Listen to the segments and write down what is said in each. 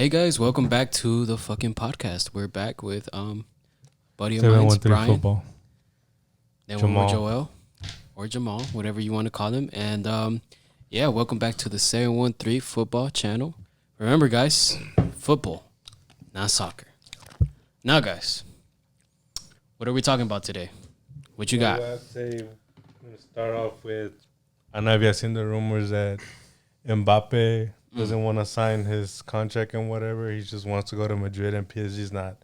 Hey guys, welcome back to the fucking podcast. We're back with buddy of mine, 713 Brian. football. Then Jamal. we're Joel or Jamal, whatever you want to call him. And yeah, welcome back to the 713 football channel. Remember, guys, football, not soccer. Now, guys, what are we talking about today? What you got? I'd say we're going to start off with, I don't know if you've seen the rumors that Mbappe doesn't want to sign his contract and whatever. He just wants to go to Madrid, and PSG's not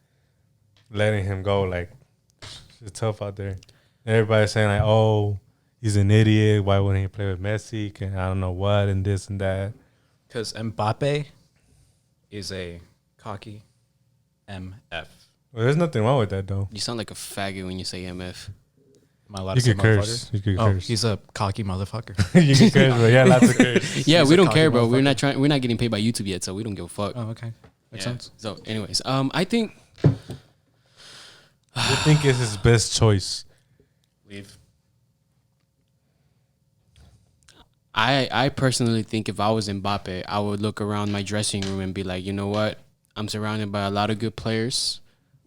letting him go. Like, it's tough out there. And everybody's saying, like, oh, he's an idiot. Why wouldn't he play with Messi? And I don't know what, and this and that. Because Mbappe is a cocky MF. Well, there's nothing wrong with that, though. You sound like a faggot when you say MF. Am I allowed You to say could curse. motherfucker? You could Oh, curse. he's a cocky motherfucker. You can curse, but yeah, lots of curse. Yeah, He's we a don't cocky care, bro. We're motherfucker. not getting paid by YouTube yet, so we don't give a fuck. Oh, okay. Makes sense. So, anyways, I think I think it's his best choice. Leave. I personally think if I was Mbappe, I would look around my dressing room and be like, you know what? I'm surrounded by a lot of good players.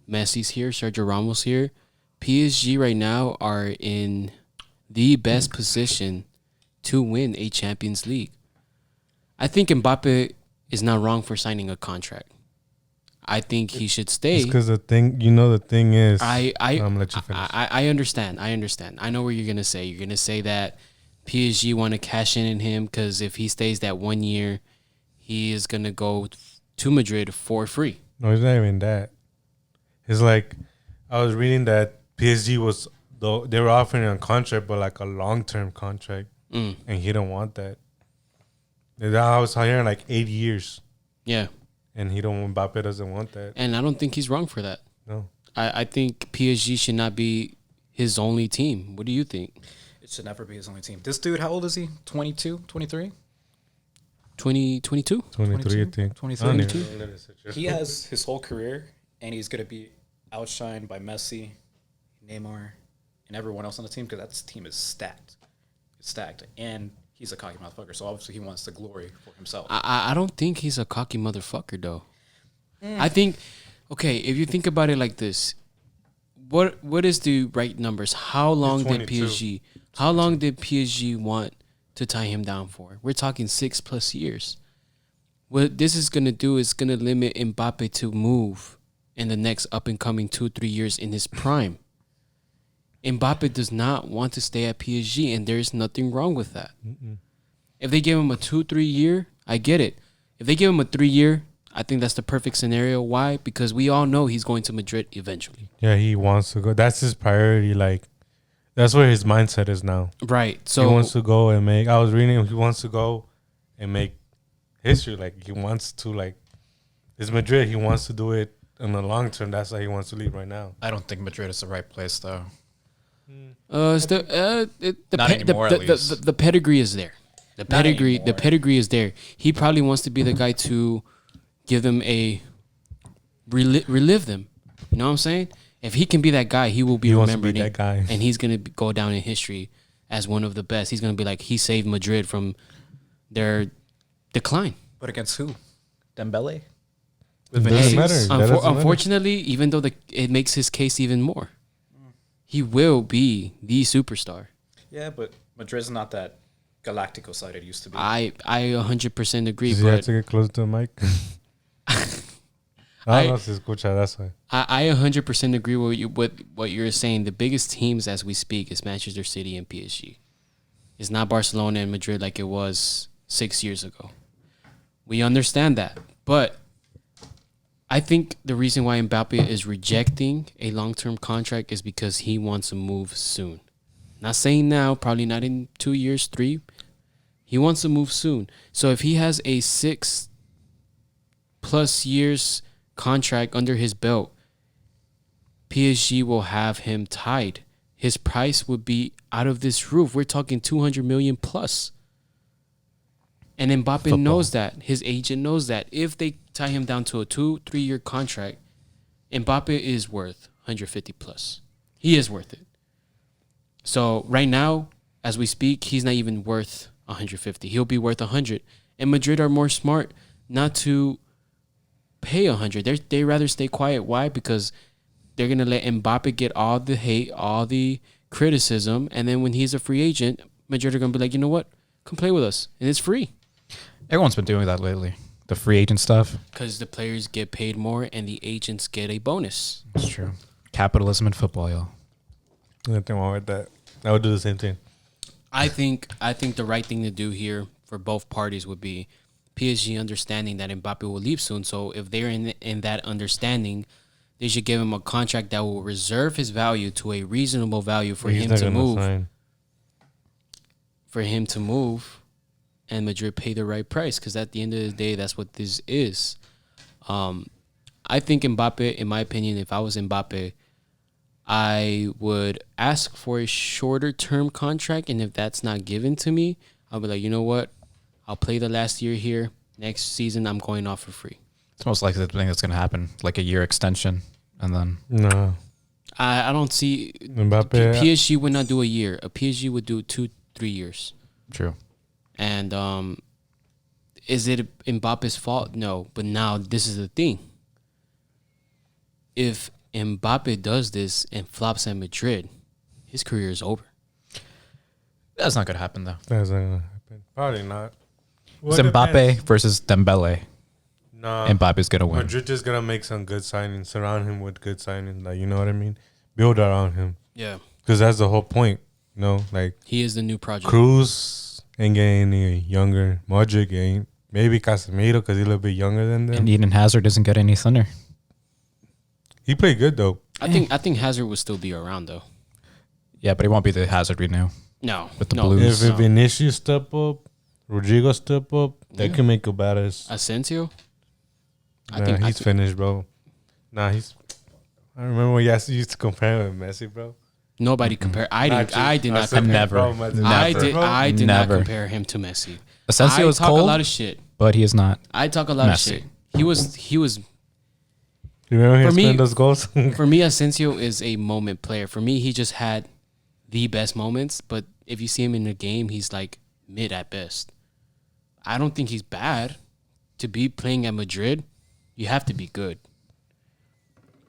Messi's here, Sergio Ramos here. PSG right now are in the best position to win a Champions League. I think Mbappe is not wrong for signing a contract. I think he should stay. Because the thing is, I'm gonna let you finish. I understand. I know what you're gonna say. You're gonna say that PSG want to cash in him because if he stays that 1 year, he is gonna go to Madrid for free. No, it's not even that. It's like I was reading that PSG was though they were offering a contract, but like a long-term contract, and he didn't want that. I was hearing like 8 years, Yeah, and Mbappe doesn't want that. and I don't think he's wrong for that. No, I think PSG should not be his only team. What do you think? It should never be his only team. This dude, how old is he? 22, 23? 2022? 23, I think. 23. I don't even know this situation. He has his whole career, and he's going to be outshined by Messi, Neymar, and everyone else on the team because that team is stacked. It's stacked. And he's a cocky motherfucker, so obviously he wants the glory for himself. I don't think he's a cocky motherfucker though. I think, okay, if you think about it like this, what is the right numbers? How long did 22. PSG? How long did PSG want to tie him down for? We're talking 6+ years. What this is gonna do is gonna limit Mbappe to move in the next up and coming 2-3 years in his prime. Mbappe does not want to stay at PSG, and there's nothing wrong with that. If they give him a 2-3 year, I get it. If they give him a 3 year, I think that's the perfect scenario. Why? Because we all know he's going to Madrid eventually. Yeah, he wants to go. That's his priority. Like, that's where his mindset is now. Right. So He wants to go and make. I was reading. He wants to go and make history. Like, he wants to. Like, it's Madrid. He wants to do it in the long term. That's why he wants to leave right now. I don't think Madrid is the right place, though. the anymore, at least. the pedigree is there. The Not pedigree anymore. is there. He probably wants to be the guy to give them a relive them. You know what I'm saying? If he can be that guy, he will be He wants to remembered, be that guy. and he's gonna go down in history as one of the best. He's gonna be like he saved Madrid from their decline. But against who? Dembele? It doesn't Hey, matter. That doesn't matter. Unfortunately, even though it makes his case even more, he will be the superstar. Yeah, but Madrid's not that Galactico side it used to be. I 100% agree, Does he have but to get close to the mic? I don't know si escucha, that's why. I 100% agree with what you're saying. The biggest teams as we speak is Manchester City and PSG. It's not Barcelona and Madrid like it was 6 years ago. We understand that, but I think the reason why Mbappe is rejecting a long-term contract is because he wants to move soon. Not saying now, probably not in 2 years, 3. He wants to move soon. So if he has a 6+ years contract under his belt, PSG will have him tied. His price would be out of this roof. We're talking 200 million plus. And Mbappe knows that. His agent knows that. If they tie him down to a 2-3 year contract, Mbappe is worth 150 plus. He is worth it. So right now, as we speak, he's not even worth 150. He'll be worth 100. And Madrid are more smart not to pay 100. They rather stay quiet. Why? Because they're gonna let Mbappe get all the hate, all the criticism, and then when he's a free agent, Madrid are gonna be like, you know what? Come play with us, and it's free. Everyone's been doing that lately. The free agent stuff. Because the players get paid more and the agents get a bonus. That's true. Capitalism in football, y'all. Nothing wrong with that. I would do the same thing. I think the right thing to do here for both parties would be PSG understanding that Mbappe will leave soon. So if they're in that understanding, they should give him a contract that will reserve his value to a reasonable value for He's him not to gonna move. sign. For him to move, and Madrid pay the right price. Because at the end of the day, that's what this is. I think Mbappe, in my opinion, if I was Mbappe, I would ask for a shorter term contract, and if that's not given to me, I'll be like, you know what? I'll play the last year here. Next season, I'm going off for free. It's most likely the thing that's going to happen, like a year extension, and then No. I don't see Mbappe. PSG would not do a year. A PSG would do 2-3 years. true. And is it Mbappe's fault? No. But now this is the thing. If Mbappe does this and flops at Madrid, his career is over. That's not going to happen though. That's not gonna happen. Probably not. It's Mbappe versus Dembele. Nah. Mbappe's going to win. Madrid just gonna make some good signings. Surround him with good signings. Like, you know what I mean? Build around him. Yeah. Because that's the whole point. You know, like He is the new project. Cruz ain't getting any younger. Modric ain't. Maybe Casemiro because he's a little bit younger than them. And Eden Hazard doesn't get any thunder. He played good though. I think Hazard will still be around though. Yeah, but he won't be the Hazard we knew. No. With the no. Blues. If Vinicius step up, Rodrigo step up, they Yeah. can make a badass. Asensio? He's finished, bro. Nah, he's. I remember when you used to compare him with Messi, bro. Nobody compare. I did not said, compare. never. bro, Messi- Never. I did not Never. compare him to Messi. Asensio I is talk cold, a lot of shit. but he is not. I talk a lot of Messi. shit. He was You remember him For me- scoring those goals? for me, Asensio is a moment player. For me, he just had the best moments, but if you see him in the game, he's like mid at best. I don't think he's bad. To be playing at Madrid, you have to be good.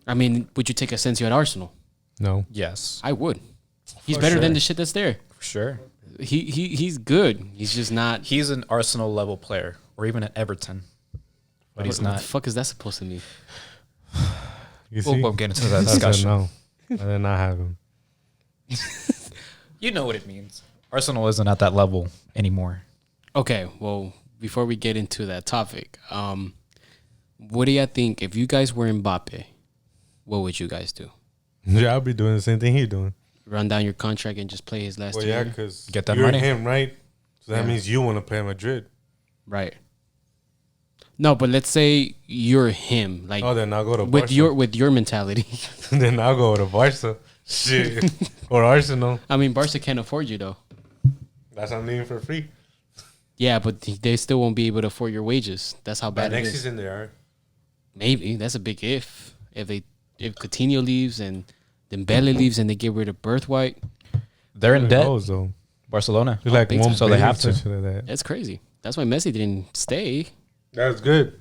I mean, would you take Asensio at Arsenal? No. Yes. I would. He's For better than sure. the shit that's there. For sure. He's good. He's just not. He's an Arsenal level player, or even at Everton. But he's What not. the fuck is that supposed to mean? You We'll, see? we'll get into that I said discussion. no. I did not have him. You know what it means. Arsenal isn't at that level anymore. Okay, well, before we get into that topic, what do you think if you guys were Mbappe? What would you guys do? Yeah, I'll be doing the same thing he's doing. Run down your contract and just play his last Well, year? yeah, because Get that you're money. him, right? So that Yeah. means you want to play at Madrid. Right. No, but let's say you're him, like Oh, then I'll go to with Barca. with your mentality. Then I'll go to Barca. Shit. Or Arsenal. I mean, Barca can't afford you though. That's what I'm leaving for free. Yeah, but they still won't be able to afford your wages. That's how By bad it next is. season they are. Maybe that's a big if. If Coutinho leaves and Dembele leaves and they get rid of Birthwhite, They're in Who debt. knows, though? Barcelona. It's like big one time. So they billion, have to. some shit like that. that's crazy. That's why Messi didn't stay. That's good.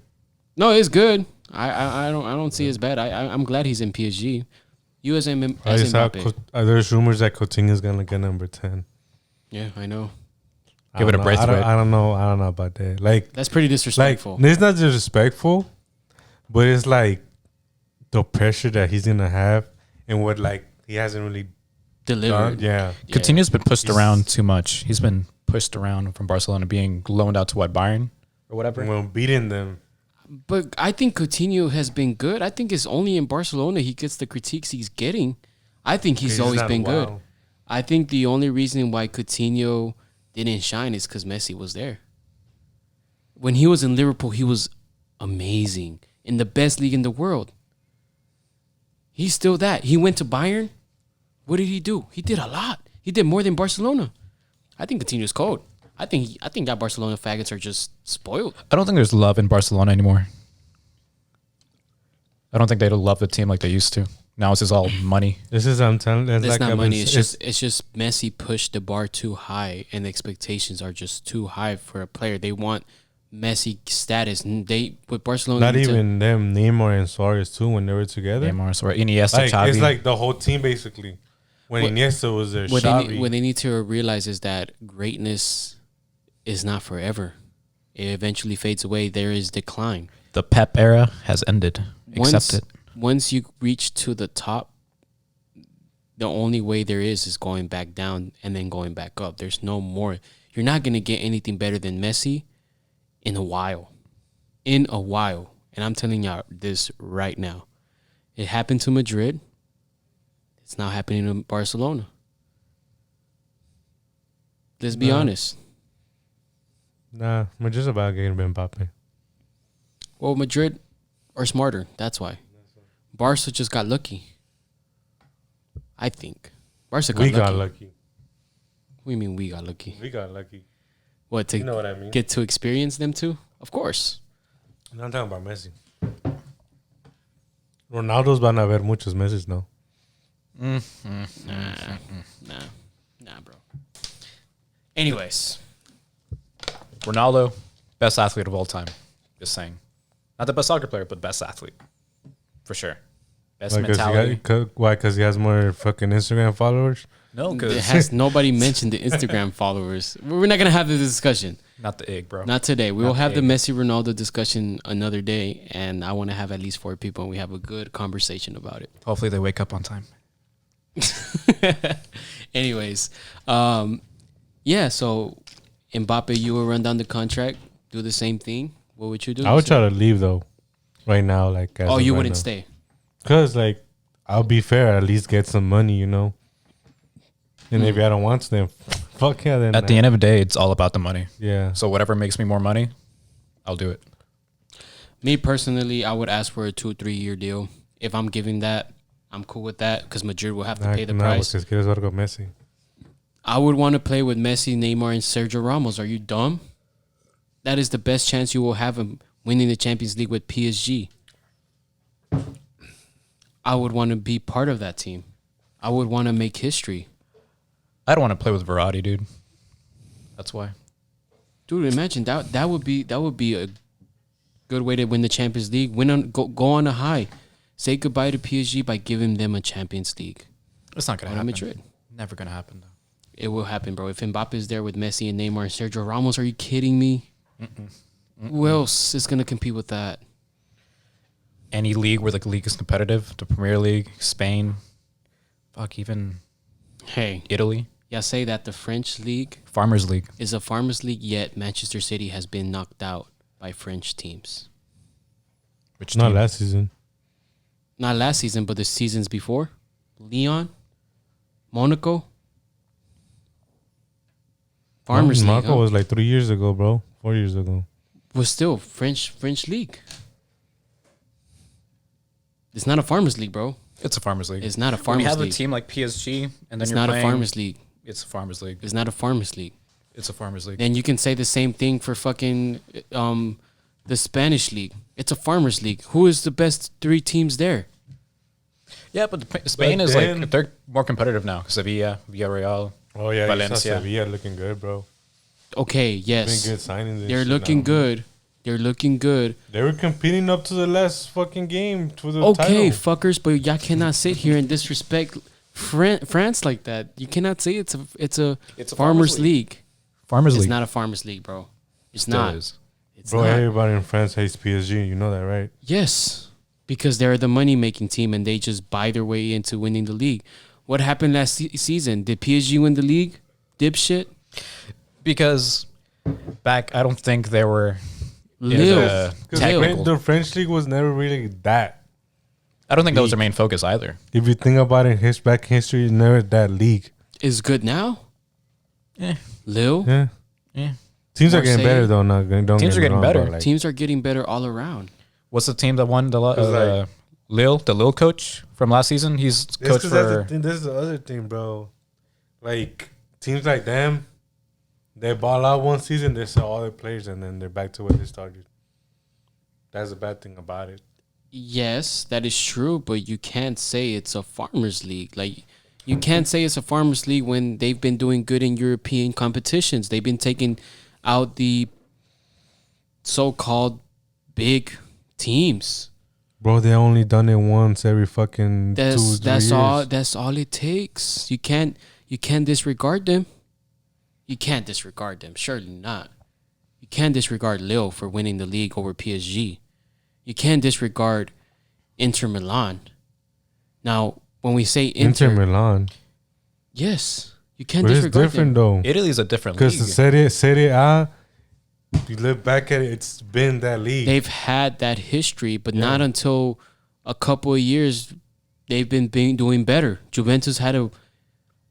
No, it's good. I don't see it as bad. I'm glad he's in PSG. You as I as just saw Mbappe. there's rumors that Coutinho's gonna get number 10. Yeah, I know. Give it a Braithwaite. I don't know about that. Like That's pretty disrespectful. it's not disrespectful, but it's like the pressure that he's gonna have and what like he hasn't really done. Delivered. Yeah. Yeah. Coutinho's been pushed He's- around too much. He's been pushed around from Barcelona, being loaned out to Bayern or whatever. Well, beating them. But I think Coutinho has been good. I think it's only in Barcelona he gets the critiques he's getting. I think he's always not been good. wild. I think the only reason why Coutinho didn't shine is because Messi was there. When he was in Liverpool, he was amazing in the best league in the world. He's still that. He went to Bayern. What did he do? He did a lot. He did more than Barcelona. I think Coutinho's cold. I think that Barcelona faggots are just spoiled. I don't think there's love in Barcelona anymore. I don't think they love the team like they used to. Now it's just all money. This is I'm telling. It's It's like not I've been- money. It's just Messi pushed the bar too high, and the expectations are just too high for a player. They want Messi status. They with Barcelona. Not need to- even them, Neymar and Suarez too, when they were together. Neymar, or Iniesta, Like Xavi. it's like the whole team basically. When What- Iniesta was there, what Xavi. they need to realize is that greatness is not forever. It eventually fades away. There is decline. the Pep era has ended. Accept it. Once you reach to the top, the only way there is going back down and then going back up. There's no more. You're not going to get anything better than Messi in a while. In a while. And I'm telling y'all this right now. It happened to Madrid. It's now happening in Barcelona. Let's be honest. Nah, we're just about getting Mbappe. Well, Madrid are smarter. That's why. Barca just got lucky. I think. Barca got We lucky. got lucky. What do you mean we got lucky? We got lucky. What, to You know what I mean? get to experience them too? Of course. No, I'm talking about Messi. Ronaldo's van a ver muchos meses now. Nah, bro. Anyways, Ronaldo, best athlete of all time. Just saying. Not the best soccer player, but best athlete. For sure. Best mentality. Why? Because he has more fucking Instagram followers. No, it because has nobody mentioned the Instagram followers. We're not gonna have this discussion. not the egg, bro. Not today. We Not will have the egg. Messi Ronaldo discussion another day, and I want to have at least 4 people, and we have a good conversation about it. Hopefully they wake up on time. Anyways, yeah. So Mbappe, you will run down the contract, do the same thing. What would you do? I would try to leave though, right now. Like, Oh, you wouldn't stay. Cause like, I'll be fair. At least get some money, you know. And if I don't want to, then fuck yeah. Then At the end of the day, it's all about the money. yeah. So whatever makes me more money, I'll do it. Me personally, I would ask for a 2-3 year deal. If I'm giving that, I'm cool with that because Madrid will have to pay the price. Because quieres ver con Messi. I would want to play with Messi, Neymar, and Sergio Ramos. Are you dumb? That is the best chance you will have of winning the Champions League with PSG. I would want to be part of that team. I would want to make history. I don't want to play with Verratti, dude. That's why. Dude, imagine that would be a good way to win the Champions League. Go on a high. Say goodbye to PSG by giving them a Champions League. It's not gonna Go to happen. Madrid. Never gonna happen though. It will happen, bro. If Mbappe is there with Messi and Neymar and Sergio Ramos, are you kidding me? Who else is gonna compete with that? Any league where the league is competitive, the Premier League, Spain, fuck, even Hey, Italy, yeah, say that the French league Farmers League. is a farmers league, yet Manchester City has been knocked out by French teams. Which Not team? last season. Not last season, but the seasons before. Lyon, Monaco, farmers league Marco huh? was like 3 years ago, bro. 4 years ago. was still French league. It's not a farmers league, bro. It's a Farmers League. It's not a When farmers you have league. a team like PSG, and then It's you're not playing, a farmers league. It's a Farmers League. It's not a farmers league. It's a Farmers League. Then you can say the same thing for fucking the Spanish league. It's a farmers league. Who is the best 3 teams there? Yeah, but Spain But is then- like they're more competitive now. Sevilla, Villarreal. Oh yeah, Valencia. Sevilla looking good, bro. Okay, Been yes. good signings. and They're shit looking now. good. They're looking good. They were competing up to the last fucking game for the Okay, title. fuckers, but y'all cannot sit here and disrespect France like that. You cannot say it's a It's a farmers farmers league. Farmers It's League. not a farmers league, bro. It's Still not. is. It's Bro, not. everybody in France hates PSG. You know that, right? Yes, because they're the money making team and they just buy their way into winning the league. What happened last season? Did PSG win the league? Dipshit. Because back, I don't think they were. Lille. Because Technical. the French league was never really that. I don't think that was their main focus either. If you think about it, back in history, it's never that league. Is good now. Yeah, Lille. Yeah. yeah. Teams are getting Marseille. better though. Not don't Teams get are me getting wrong, better. but, like, Teams are getting better all around. What's the team that won the like- Lille? The Lille coach from last season. He's It's coach 'cause that's the for. thing. This is the other thing, bro. Like teams like them, they ball out one season, they sell all their players, and then they're back to where they started. That's the bad thing about it. Yes, that is true, but you can't say it's a farmers league. Like you can't say it's a farmers league when they've been doing good in European competitions. They've been taking out the so-called big teams. Bro, they only done it once every fucking 2 3 That's years. all. That's all it takes. You can't disregard them. You can't disregard them. Surely not. You can't disregard Lille for winning the league over PSG. You can't disregard Inter Milan. Now, when we say Inter Milan. yes, you can't But it's disregard different them. though. Italy's a different Because league. the Serie A, if you look back at it, it's been that league. They've had that history, but Yeah. not until a couple of years they've been doing better. Juventus had a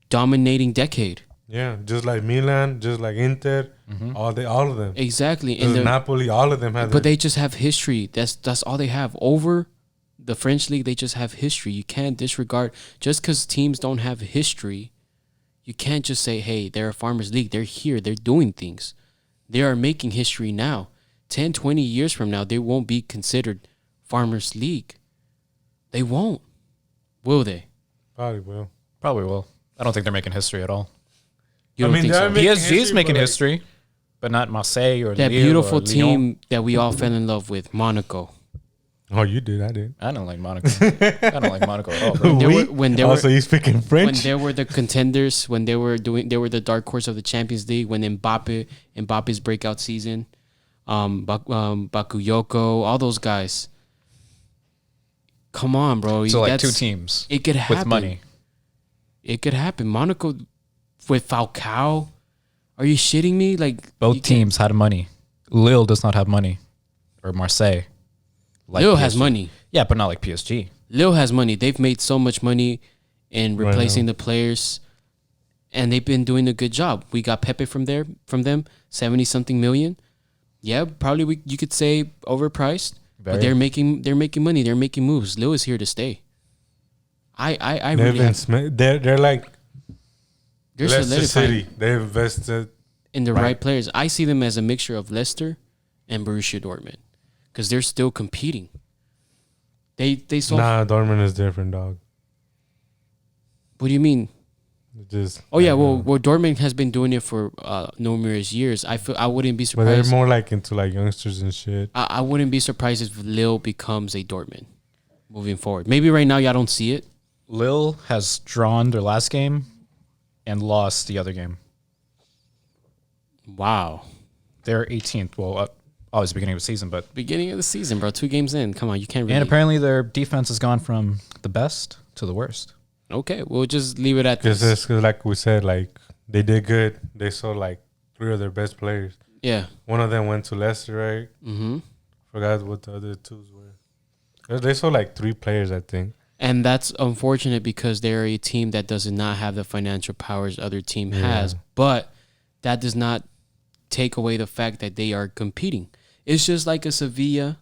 dominating decade. Yeah, just like Milan, just like Inter, all of them. Exactly. Just And Napoli, all of them have. but they just have history. That's all they have. Over the French league, they just have history. You can't disregard just because teams don't have history. You can't just say, "Hey, they're a farmers league. They're here. They're doing things. They are making history now. 10, 20 years from now, they won't be considered farmers league. They won't. Will they? Probably will. Probably will. I don't think they're making history at all. You I don't mean, think they're so? making PSG is history, making but, like, history, but not Marseille or That Lille beautiful or Lyon. team that we all fell in love with, Monaco. Oh, you did. I did. I don't like Monaco. I don't like Monaco at all, bro. They We? were- when they also, were- you speaking When French? they were the contenders, when they were the dark horse of the Champions League, when Mbappe's breakout season, Bakayoko, all those guys. Come on, bro. So like That's- two teams It could happen. with money. It could happen. Monaco with Falcao. Are you shitting me? Like you Both can't- teams had money. Lille does not have money, or Marseille. Like Lille has PSG. money. Yeah, but not like PSG. Lille has money. They've made so much money in Right replacing now. the players, and they've been doing a good job. We got Pepe from them, 70-something million. Yeah, probably you could say overpriced, Very. but they're making money. They're making moves. Lille is here to stay. I They've really been have, they're like they're Leicester solidifying City. They invested. in the Right. right players. I see them as a mixture of Leicester and Borussia Dortmund because they're still competing. They saw. Nah, Dortmund is different, dog. What do you mean? It just. Oh yeah, well Dortmund has been doing it for numerous years. I wouldn't be But they're surprised. more like into like youngsters and shit. I wouldn't be surprised if Lille becomes a Dortmund moving forward. Maybe right now y'all don't see it. Lille has drawn their last game and lost the other game. Wow, They're 18th. Well, obviously beginning of the season, but beginning of the season, bro. 2 games in. Come on, you can't really. and apparently their defense has gone from the best to the worst. Okay, we'll just leave it at Because this. like we said, like they did good. They sold like 3 of their best players. Yeah. One of them went to Leicester, right? Mm-hmm. Forgot what the other 2s were. They sold like 3 players, I think. And that's unfortunate because they're a team that does not have the financial powers other team has. Yeah. But that does not take away the fact that they are competing. It's just like a Sevilla.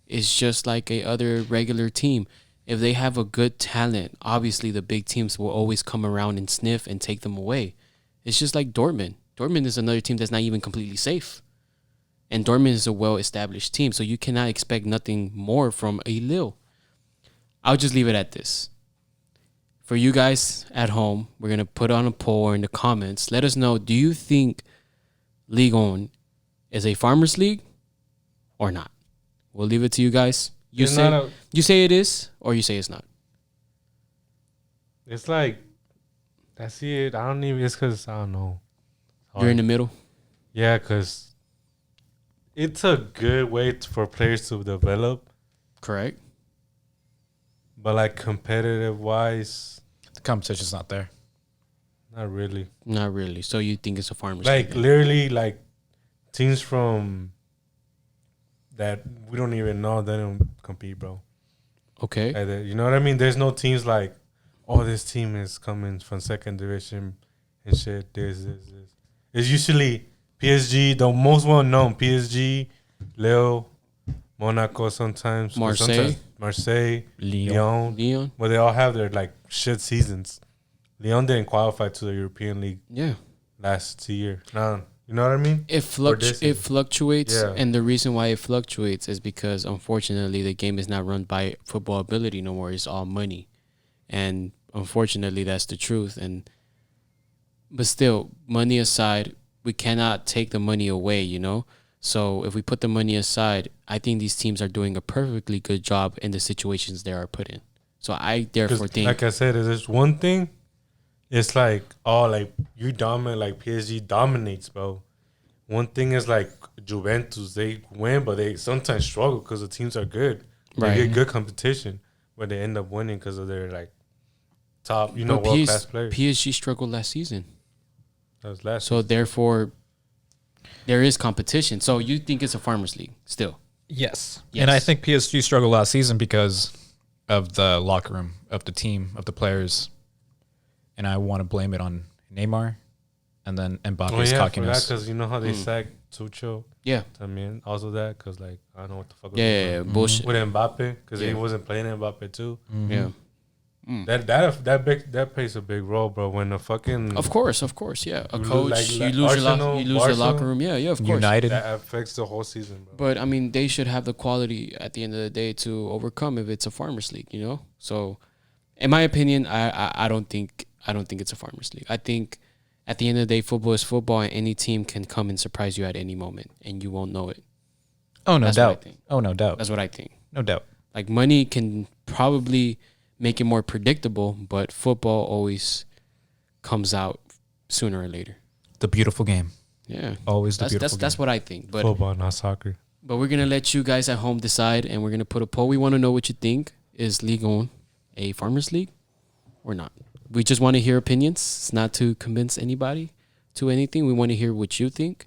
It's just like a other regular team. If they have a good talent, obviously the big teams will always come around and sniff and take them away. It's just like Dortmund. Dortmund is another team that's not even completely safe. And Dortmund is a well-established team, so you cannot expect nothing more from a Lille. I'll just leave it at this. For you guys at home, we're going to put on a poll or in the comments. Let us know, do you think Ligue 1 is a farmers league or not? We'll leave it to you guys. It's not a- You say it is or you say it's not. It's like, that's it. I don't even, it's because, I don't know. You're in the middle. Yeah, because it's a good way for players to develop. Correct. But like competitive wise, The competition's not there. not really. Not really. So you think it's a farmers Like league? literally, like teams from that we don't even know, they don't compete, bro. Okay. Like that, you know what I mean? There's no teams like, oh, this team is coming from 2nd division and shit. This. It's usually PSG, the most well known. PSG, Lille, Monaco, sometimes Marseille, Lyon. Leon. But they all have their like shit seasons. Lyon didn't qualify to the European League Yeah. last year. No, you know what I mean? It this season. fluctuates, Yeah. and the reason why it fluctuates is because unfortunately the game is not run by football ability no more. It's all money, and unfortunately that's the truth. But still, money aside, we cannot take the money away. You know, So if we put the money aside, I think these teams are doing a perfectly good job in the situations they are put in. So I therefore think, like I said, is this one thing? It's like, oh, like you dominate, like PSG dominates, bro. One thing is like Juventus, they win, but they sometimes struggle because the teams are good. They Right. get good competition, but they end up winning because of their like top, but world class players. PSG struggled last season. That was last. So therefore, there is competition. So you think it's a farmers league still? Yes. Yes. And I think PSG struggled last season because of the locker room, of the team, of the players. And I want to blame it on Neymar and then Mbappe's cockiness. Because you know how they sacked Tuchel. Yeah. I mean, also that because like I don't know what the fuck. Yeah, bullshit. With Mbappe because Yeah. he wasn't playing Mbappe too. Yeah. That plays a big role, bro. When the fucking Of course, yeah. A You lose, coach, like, you lose Arsenal, you lose Barca, your locker room. Yeah, of course. United. that affects the whole season, bro. But I mean, they should have the quality at the end of the day to overcome if it's a farmers league, So, in my opinion, I don't think it's a farmers league. I think at the end of the day, football is football, and any team can come and surprise you at any moment, and you won't know it. Oh, no That's what I doubt. think. Oh, no doubt. That's what I think. No doubt. Like money can probably make it more predictable, but football always comes out sooner or later. The beautiful game. Yeah, Always the beautiful that's game. what I think. But Football, not soccer. But we're gonna let you guys at home decide, and we're gonna put a poll. We want to know what you think. Is Ligue 1 a farmers league or not? We just want to hear opinions. It's not to convince anybody to anything. We want to hear what you think.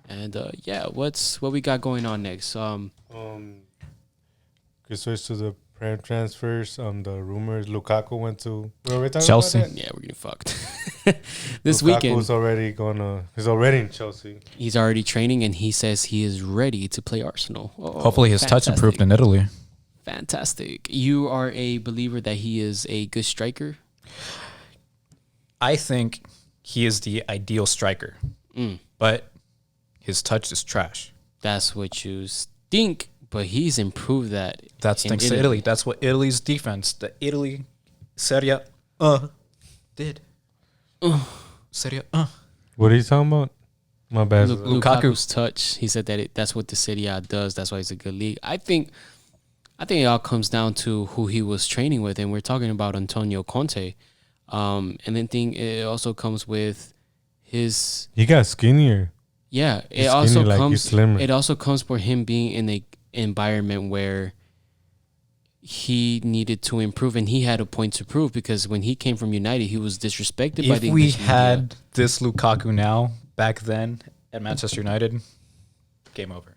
And what we got going on next? Could switch to the prem transfers. The rumors Lukaku went to where we talking Chelsea. About that? Yeah, we're getting fucked. This Lukaku's weekend, he's already in Chelsea. he's already training, and he says he is ready to play Arsenal. Oh, Hopefully his touch fantastic. improved in Italy. Fantastic. You are a believer that he is a good striker? I think he is the ideal striker, but his touch is trash. That's what you think, but he's improved that. That's in thanks to Italy. That's what Italy's defense, the Italy Serie did. Serie What are you talking about? My bad. Lukaku's touch. He said that that's what the Serie A does. That's why it's a good league. I think it all comes down to who he was training with, and we're talking about Antonio Conte. And then it also comes with his. He got skinnier. Yeah, He's skinny, like he's slimmer. It also comes for him being in a environment where he needed to improve, and he had a point to prove because when he came from United, he was disrespected by If the we English media. had this Lukaku now, back then at Manchester United, game over.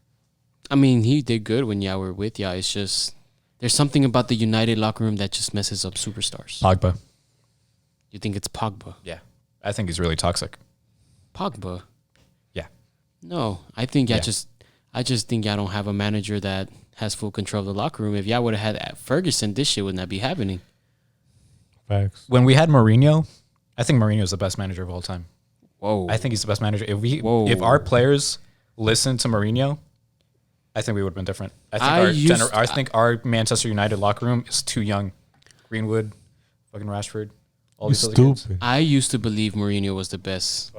I mean, he did good when y'all were with y'all. It's just there's something about the United locker room that just messes up superstars. Pogba. You think it's Pogba? Yeah. I think he's really toxic. Pogba? Yeah. No, I think Yeah. I just think y'all don't have a manager that has full control of the locker room. If y'all would have had Ferguson, this shit would not be happening. Facts. When we had Mourinho, I think Mourinho is the best manager of all time. Whoa. I think he's the best manager. Whoa. If our players listened to Mourinho, I think we would have been different. I think our Manchester United locker room is too young. Greenwood, fucking Rashford, all He's these other kids. stupid. I used to believe Mourinho was the best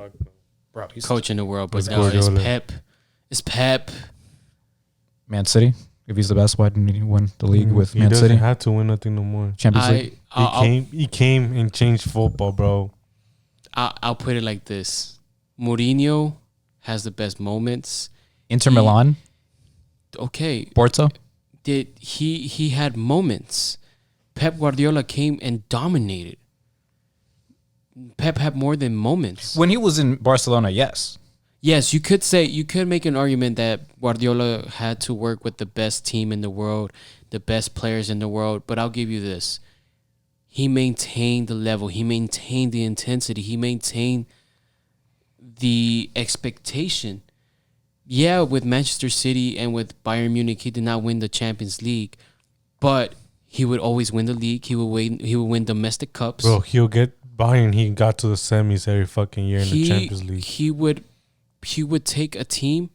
Bro, he's coach in the world, but It's now it's Guardiola. Pep. It's Pep. Man City. If he's the best, why didn't he win the league with He Man doesn't City? have to win nothing no more. Champions League. He came and changed football, bro. I'll put it like this: Mourinho has the best moments. Inter Milan. Okay, Porto. he had moments. Pep Guardiola came and dominated. Pep had more than moments. When he was in Barcelona, yes. Yes, you could make an argument that Guardiola had to work with the best team in the world, the best players in the world, but I'll give you this. He maintained the level, he maintained the intensity, he maintained the expectation. Yeah, with Manchester City and with Bayern Munich, he did not win the Champions League, but he would always win the league. He would win domestic cups. Bro, he'll get Bayern. He got to the semis every fucking year in the Champions League. He would take a team,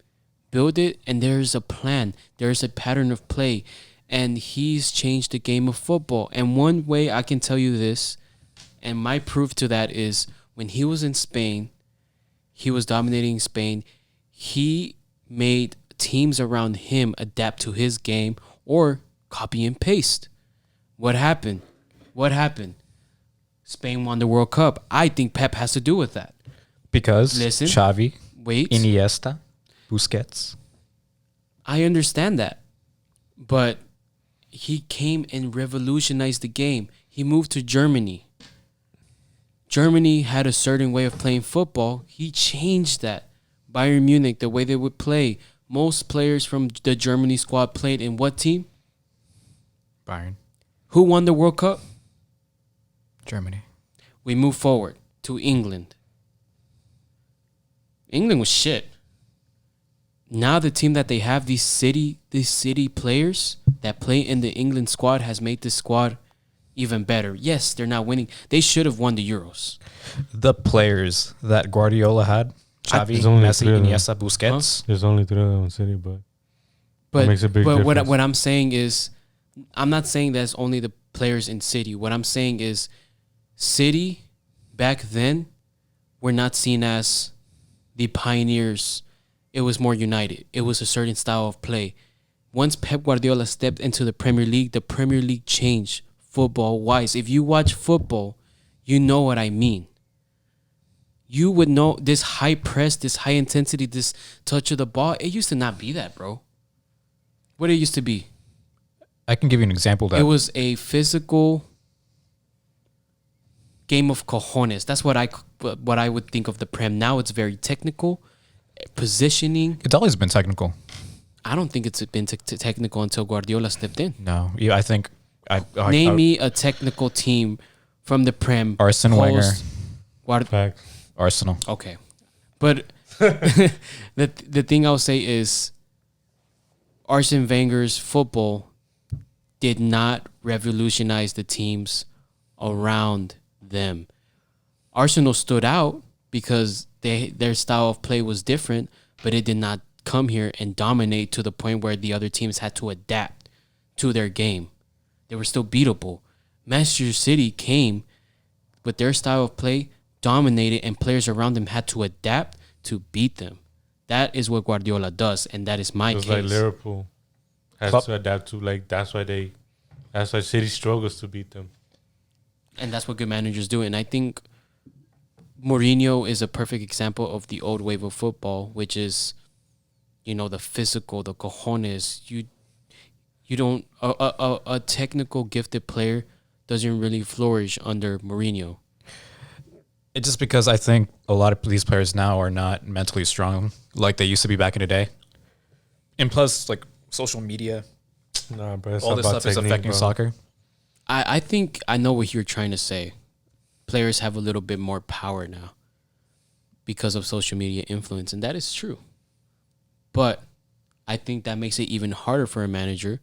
build it, and there's a plan. There's a pattern of play. And he's changed the game of football. And one way I can tell you this, and my proof to that is when he was in Spain, he was dominating Spain. He made teams around him adapt to his game or copy and paste. What happened? Spain won the World Cup. I think Pep has to do with that. Because Listen, Xavi, wait. Iniesta, Busquets. I understand that. But he came and revolutionized the game. He moved to Germany. Germany had a certain way of playing football. He changed that. Bayern Munich, the way they would play. Most players from the Germany squad played in what team? Bayern. Who won the World Cup? Germany. We move forward to England. England was shit. Now the team that they have, these city players that play in the England squad has made this squad even better. Yes, they're not winning. They should have won the Euros. The players that Guardiola had, Xavi, There's only Messi, three of them. Iniesta, Busquets. There's only 3 of them in City, but But, makes a big but difference. what I'm saying is, I'm not saying that's only the players in City. What I'm saying is, City back then were not seen as the pioneers. It was more united. It was a certain style of play. Once Pep Guardiola stepped into the Premier League changed football-wise. If you watch football, you know what I mean. You would know this high press, this high intensity, this touch of the ball. It used to not be that, bro. What it used to be. I can give you an example of that. It was a physical game of cojones. That's what I would think of the Prem. Now it's very technical, positioning. It's always been technical. I don't think it's been technical until Guardiola stepped in. No, yeah, I think. Name me a technical team from the Prem. Arsene Wenger. Fact. Arsenal. Okay, but the thing I'll say is Arsene Wenger's football did not revolutionize the teams around them. Arsenal stood out because their style of play was different, but it did not come here and dominate to the point where the other teams had to adapt to their game. They were still beatable. Manchester City came with their style of play, dominated, and players around them had to adapt to beat them. That is what Guardiola does, and that is my It's case. like Liverpool has to adapt to, like, that's why City struggles to beat them. And that's what good managers do. And I think Mourinho is a perfect example of the old wave of football, which is, the physical, the cojones. You don't a technical gifted player doesn't really flourish under Mourinho. It's just because I think a lot of these players now are not mentally strong like they used to be back in the day. And plus, like, social media, Nah, bro. It's all this about stuff is technique, affecting bro. soccer. I think I know what you're trying to say. Players have a little bit more power now because of social media influence, and that is true. But I think that makes it even harder for a manager.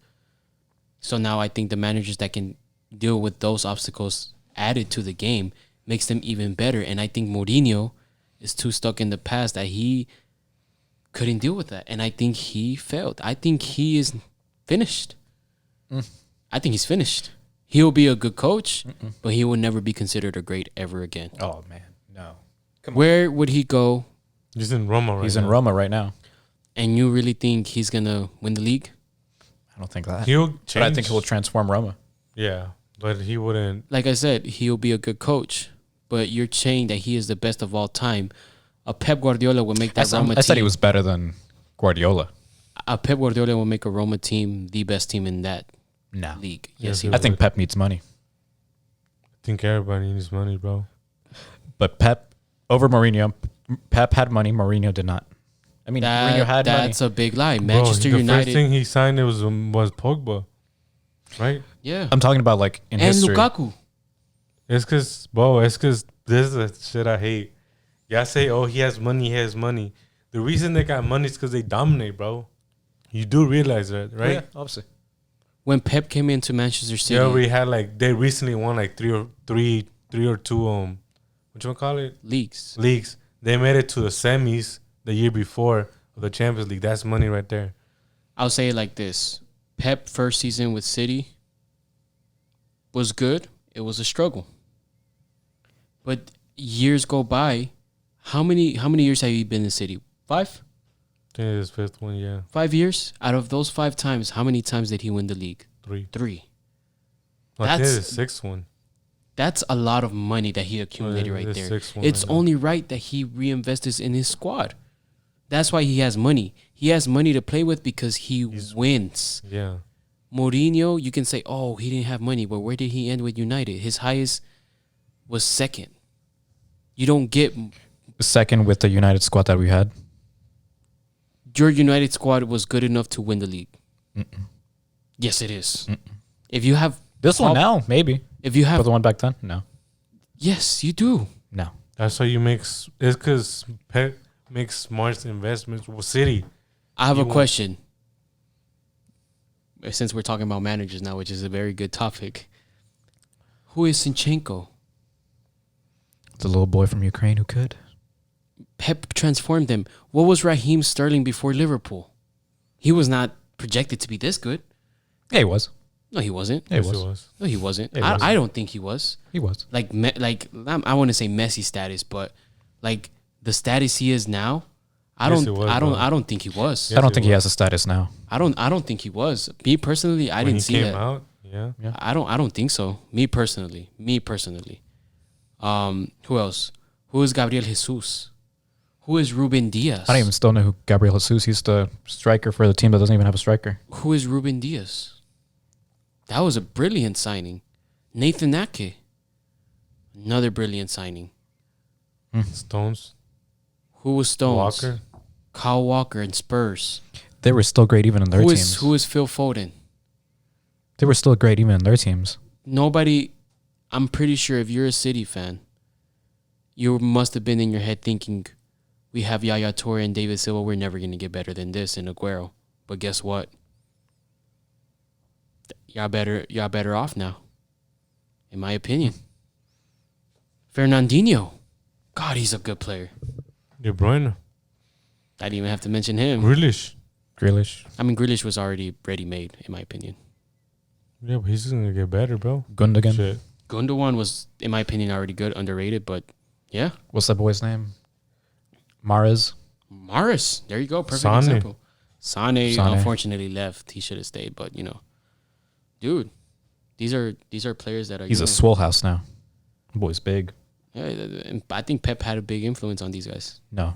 So now I think the managers that can deal with those obstacles added to the game makes them even better. And I think Mourinho is too stuck in the past that he couldn't deal with that. And I think he failed. I think he is finished. I think he's finished. He'll be a good coach, but he will never be considered a great ever again. Oh, man. No. Come on. Where would he go? He's in Roma right now. He's in Roma right now. And you really think he's going to win the league? I don't think that. He'll But change. I think he'll transform Roma. Yeah, but he wouldn't. Like I said, he'll be a good coach, but you're saying that he is the best of all time. A Pep Guardiola will make that Roma team. I said he was better than Guardiola. A Pep Guardiola will make a Roma team the best team in that No. league. Yes, Yes, he he will. I think Pep needs money. I think everybody needs money, bro. But Pep, over Mourinho, Pep had money, Mourinho did not. I mean, Mourinho had money. That's a big lie. Manchester Bro, the United. first thing he signed was Pogba, right? Yeah. I'm talking about, like, in And history. Lukaku. It's because this is the shit I hate. Y'all say, oh, he has money. The reason they got money is because they dominate, bro. You do realize that, right? Yeah, obviously. When Pep came into Manchester City, They already had, like, they recently won like three or two what you call it, leagues. leagues. They made it to the semis the year before of the Champions League. That's money right there. I'll say it like this. Pep first season with City was good. It was a struggle. But years go by. How many years have you been in City? 5? I think it's his fifth one, yeah. 5 years? Out of those 5 times, how many times did he win the league? 3. 3. I think it's his sixth one. That's a lot of money that he accumulated right there. It's only right that he reinvests in his squad. That's why he has money. He has money to play with because he wins. Yeah. Mourinho, you can say, oh, he didn't have money, but where did he end with United? His highest was second. You don't get... Second with the United squad that we had. Your United squad was good enough to win the league. Mm-mm. Yes, it is. Mm-mm. If you have... This one now, maybe. If you have... But the one back then? No. Yes, you do. No. That's how you make... It's because Pep makes smart investments with City. I have a question. Since we're talking about managers now, which is a very good topic. Who is Zinchenko? The little boy from Ukraine who could. Pep transformed him. What was Raheem Sterling before Liverpool? He was not projected to be this good. Yeah, he was. No, he wasn't. Yeah, he was. No, he wasn't. Yeah, I don't think he was. He was. Like I want to say Messi status, but like the status he is now, I don't think he was. Yes, I don't think he has a status now. I don't think he was. Me personally, I didn't see that. Out, yeah. I don't think so. Me personally. Who else? Who is Gabriel Jesus? Who is Ruben Diaz? I don't even still know who Gabriel Jesus. He's the striker for the team that doesn't even have a striker. Who is Ruben Diaz? That was a brilliant signing. Nathan Ake. Another brilliant signing. Stones. Who was Stones? Walker. Kyle Walker and Spurs. They were still great even in their teams. Who is Phil Foden? They were still great even in their teams. Nobody, I'm pretty sure if you're a City fan, you must have been in your head thinking, we have Yaya Toure and David Silva, we're never going to get better than this in Aguero. But guess what? Y'all better off now, in my opinion. Fernandinho. God, he's a good player. De Bruyne. I didn't even have to mention him. Grealish. I mean, Grealish was already ready-made, in my opinion. Yeah, but he's going to get better, bro. Gundogan. Shit. Gundogan was, in my opinion, already good, underrated, but yeah. What's that boy's name? Mahrez. There you go. Perfect Sane. example. Sane unfortunately left. He should have stayed, but dude, these are players that are. He's a swole house now. The boy's big. Yeah, and I think Pep had a big influence on these guys. No.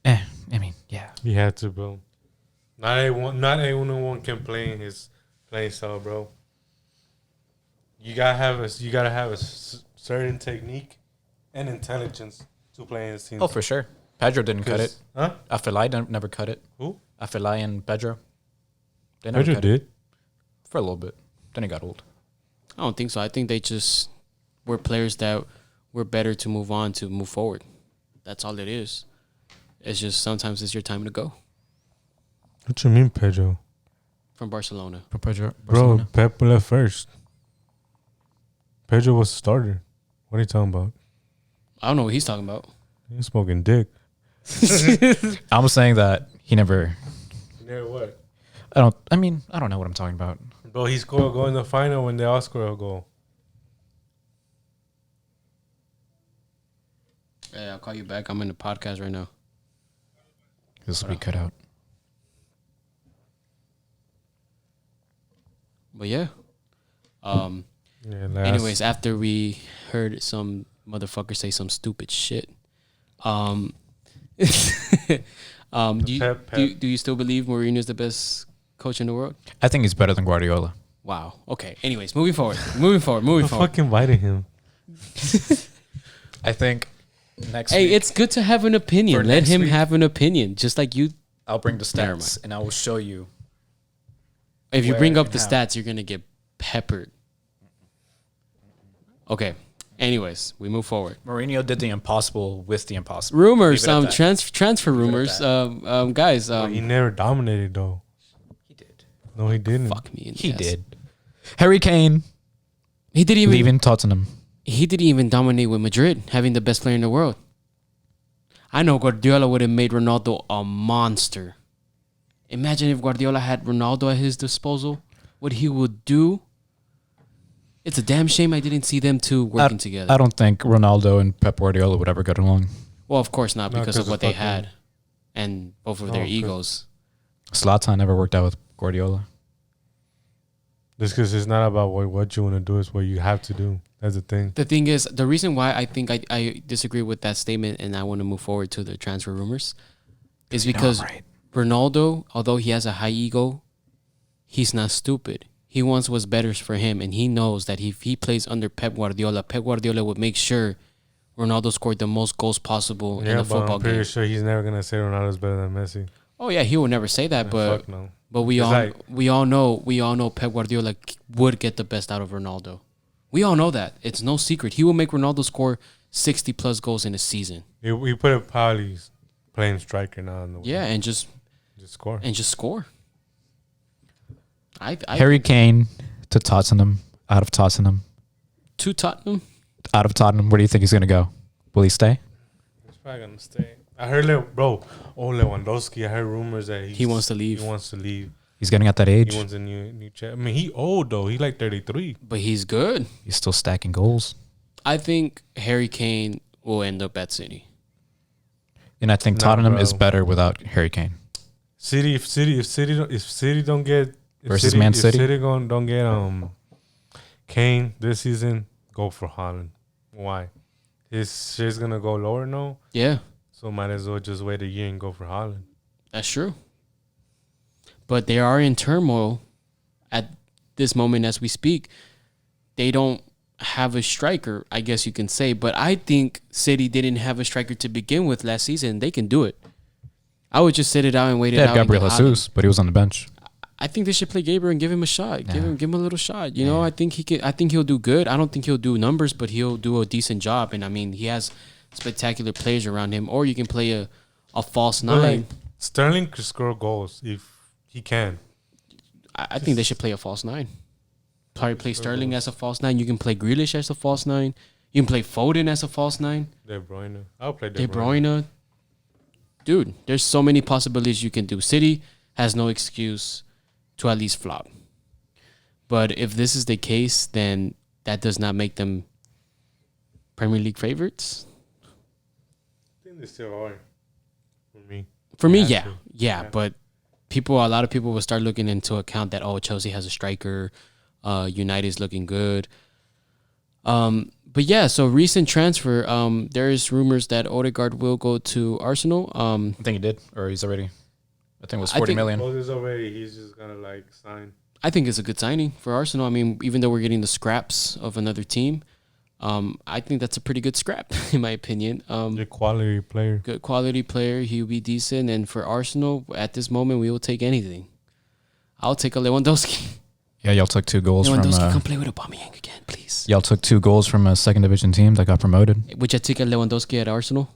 I mean, yeah. He had to, bro. Not everyone can play in his playing style, bro. You gotta have a certain technique and intelligence to play in this team. Oh, for sure. Pedro didn't cut it. Huh? Afellay never cut it. Who? Afellay and Pedro. They never Pedro cut did. it. For a little bit. Then he got old. I don't think so. I think they just were players that were better to move forward. That's all it is. It's just sometimes it's your time to go. What you mean, Pedro? From Barcelona. For Pedro. Bro, Pep left first. Pedro was the starter. What are you talking about? I don't know what he's talking about. He's smoking dick. I'm saying that he never. Never what? I don't know what I'm talking about. Bro, he scored a goal in the final when they all scored a goal. Hey, I'll call you back. I'm in the podcast right now. This will be cut out. But yeah. Anyways, after we heard some motherfucker say some stupid shit, do you still believe Mourinho is the best coach in the world? I think he's better than Guardiola. Wow. Okay. Anyways, moving forward. I fucking invited him. I think next week. Hey, it's good to have an opinion. Let him have an opinion, just like you. I'll bring the stats and I will show you. If you bring up the stats, you're gonna get peppered. Okay. Anyways, we move forward. Mourinho did the impossible with the impossible. Rumors, transfer rumors, guys. He never dominated though. He did. No, he didn't. Fuck me. He did. Harry Kane. He didn't even leaving Tottenham. He didn't even dominate with Madrid, having the best player in the world. I know Guardiola would have made Ronaldo a monster. Imagine if Guardiola had Ronaldo at his disposal, what he would do. It's a damn shame I didn't see them two working together. I don't think Ronaldo and Pep Guardiola would ever get along. Well, of course not, because of what they had. and both of their egos. Zlatan never worked out with Guardiola. Just because it's not about what you want to do, it's what you have to do. That's the thing. The thing is, the reason why I think I disagree with that statement and I want to move forward to the transfer rumors is because Ronaldo, although he has a high ego, he's not stupid. He wants what's better for him, and he knows that if he plays under Pep Guardiola would make sure Ronaldo scored the most goals possible in a football game. I'm pretty sure he's never gonna say Ronaldo's better than Messi. Oh yeah, he would never say that, but fuck no. But we all know Pep Guardiola would get the best out of Ronaldo. We all know that. It's no secret. He will make Ronaldo score 60 plus goals in a season. We put it probably playing striker now in the yeah, and just score. And just score. Harry Kane to Tottenham, out of Tottenham. To Tottenham? Out of Tottenham. Where do you think he's going to go? Will he stay? He's probably going to stay. I heard, Lewandowski, I heard rumors that he wants to leave. He wants to leave. He's getting at that age. He wants a new chat. I mean, he old, though. He like 33. But he's good. He's still stacking goals. I think Harry Kane will end up at City. And I think Tottenham is better without Harry Kane. If City don't get versus Man City. If City don't get Kane this season, go for Haaland. Why? His shit's gonna go lower now. Yeah. So might as well just wait a year and go for Haaland. That's true. But they are in turmoil at this moment as we speak. They don't have a striker, I guess you can say. But I think City didn't have a striker to begin with last season. They can do it. I would just sit it out and wait it out. They had Gabriel Jesus, but he was on the bench. I think they should play Gabriel and give him a shot. Yeah. Give him a little shot. You know, I think he'll do good. I don't think he'll do numbers, but he'll do a decent job. And I mean, he has spectacular players around him. Or you can play a false nine. Like, Sterling could score goals if he can. I think they should play a false nine. Probably play Sterling as a false nine. You can play Grealish as a false nine. You can play Foden as a false nine. De Bruyne. I'll play De Bruyne. Dude, there's so many possibilities you can do. City has no excuse to at least flop. But if this is the case, then that does not make them Premier League favorites. I think they still are. For me. For me, yeah. But a lot of people will start looking into account that, Chelsea has a striker. United's looking good. But yeah, so recent transfer, there is rumors that Odegaard will go to Arsenal. I think he did, or he's already. I think it was 40 million. He's just going to sign. I think it's a good signing for Arsenal. I mean, even though we're getting the scraps of another team, I think that's a pretty good scrap, in my opinion. Good quality player. Good quality player. He'll be decent. And for Arsenal, at this moment, we will take anything. I'll take a Lewandowski. Yeah, y'all took 2 goals from... Lewandowski, come play with Aubameyang again, please. Y'all took 2 goals from a second division team that got promoted. Would you take a Lewandowski at Arsenal?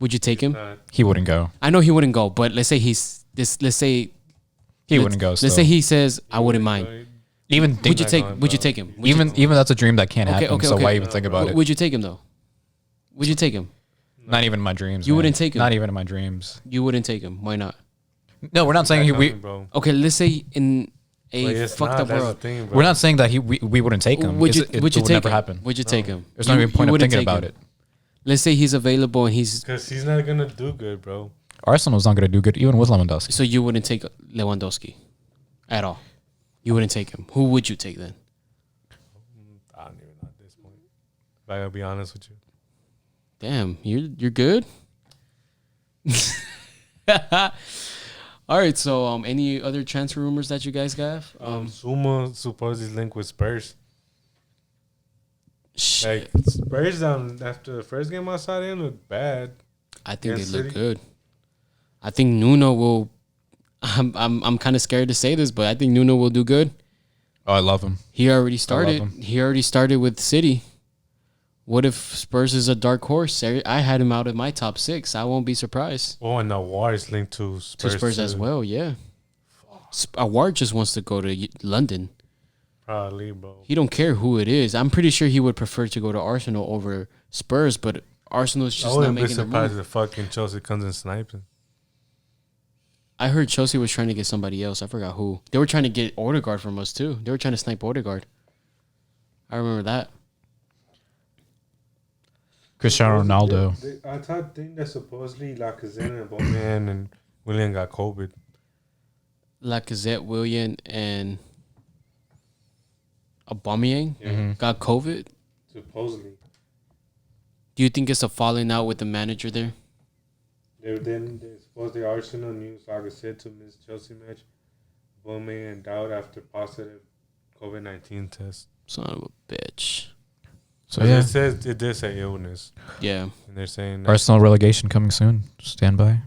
Would you take him? He wouldn't go. I know he wouldn't go, but let's say he wouldn't go. Let's say he says, I wouldn't mind. Would you take him? Even that's a dream that can't happen. So why even think about it? Would you take him though? Would you take him? Not even in my dreams. You wouldn't take him. Not even in my dreams. You wouldn't take him. Why not? No, we're not saying Okay, let's say in a fucked up world. We're not saying that we wouldn't take him. Would you take never him? happen. Would you take him? There's not even a point of thinking about it. Let's say he's available and because he's not gonna do good, bro. Arsenal's not gonna do good even with Lewandowski. So you wouldn't take Lewandowski at all. You wouldn't take him. Who would you take then? I don't even know at this point. But I gotta be honest with you. Damn, you're good. All right. So any other transfer rumors that you guys have? Zuma supposedly linked with Spurs. Shit. Like Spurs after the first game I saw, they look bad. I think they look good. I think Nuno will. I'm kind of scared to say this, but I think Nuno will do good. Oh, I love him. He already started. He already started with City. What if Spurs is a dark horse? I had him out of my top 6. I won't be surprised. Oh, and Awar is linked to Spurs as well. Yeah. Awar just wants to go to London. Probably, bro. He don't care who it is. I'm pretty sure he would prefer to go to Arsenal over Spurs, but Arsenal's just not making the move. I wouldn't be surprised if fucking Chelsea comes and snipes him. I heard Chelsea was trying to get somebody else. I forgot who. They were trying to get Odegaard from us, too. They were trying to snipe Odegaard. I remember that. Cristiano Ronaldo. I think that supposedly Lacazette and Bowman and William got COVID. Lacazette, William, and Aubameyang got COVID. Supposedly. Do you think it's a falling out with the manager there? Then supposedly Arsenal news Lacazette to miss Chelsea match. Bowman doubt after positive COVID-19 test. Son of a bitch. So yeah, It did say illness. Yeah. And they're saying that Arsenal relegation coming soon. Stand by.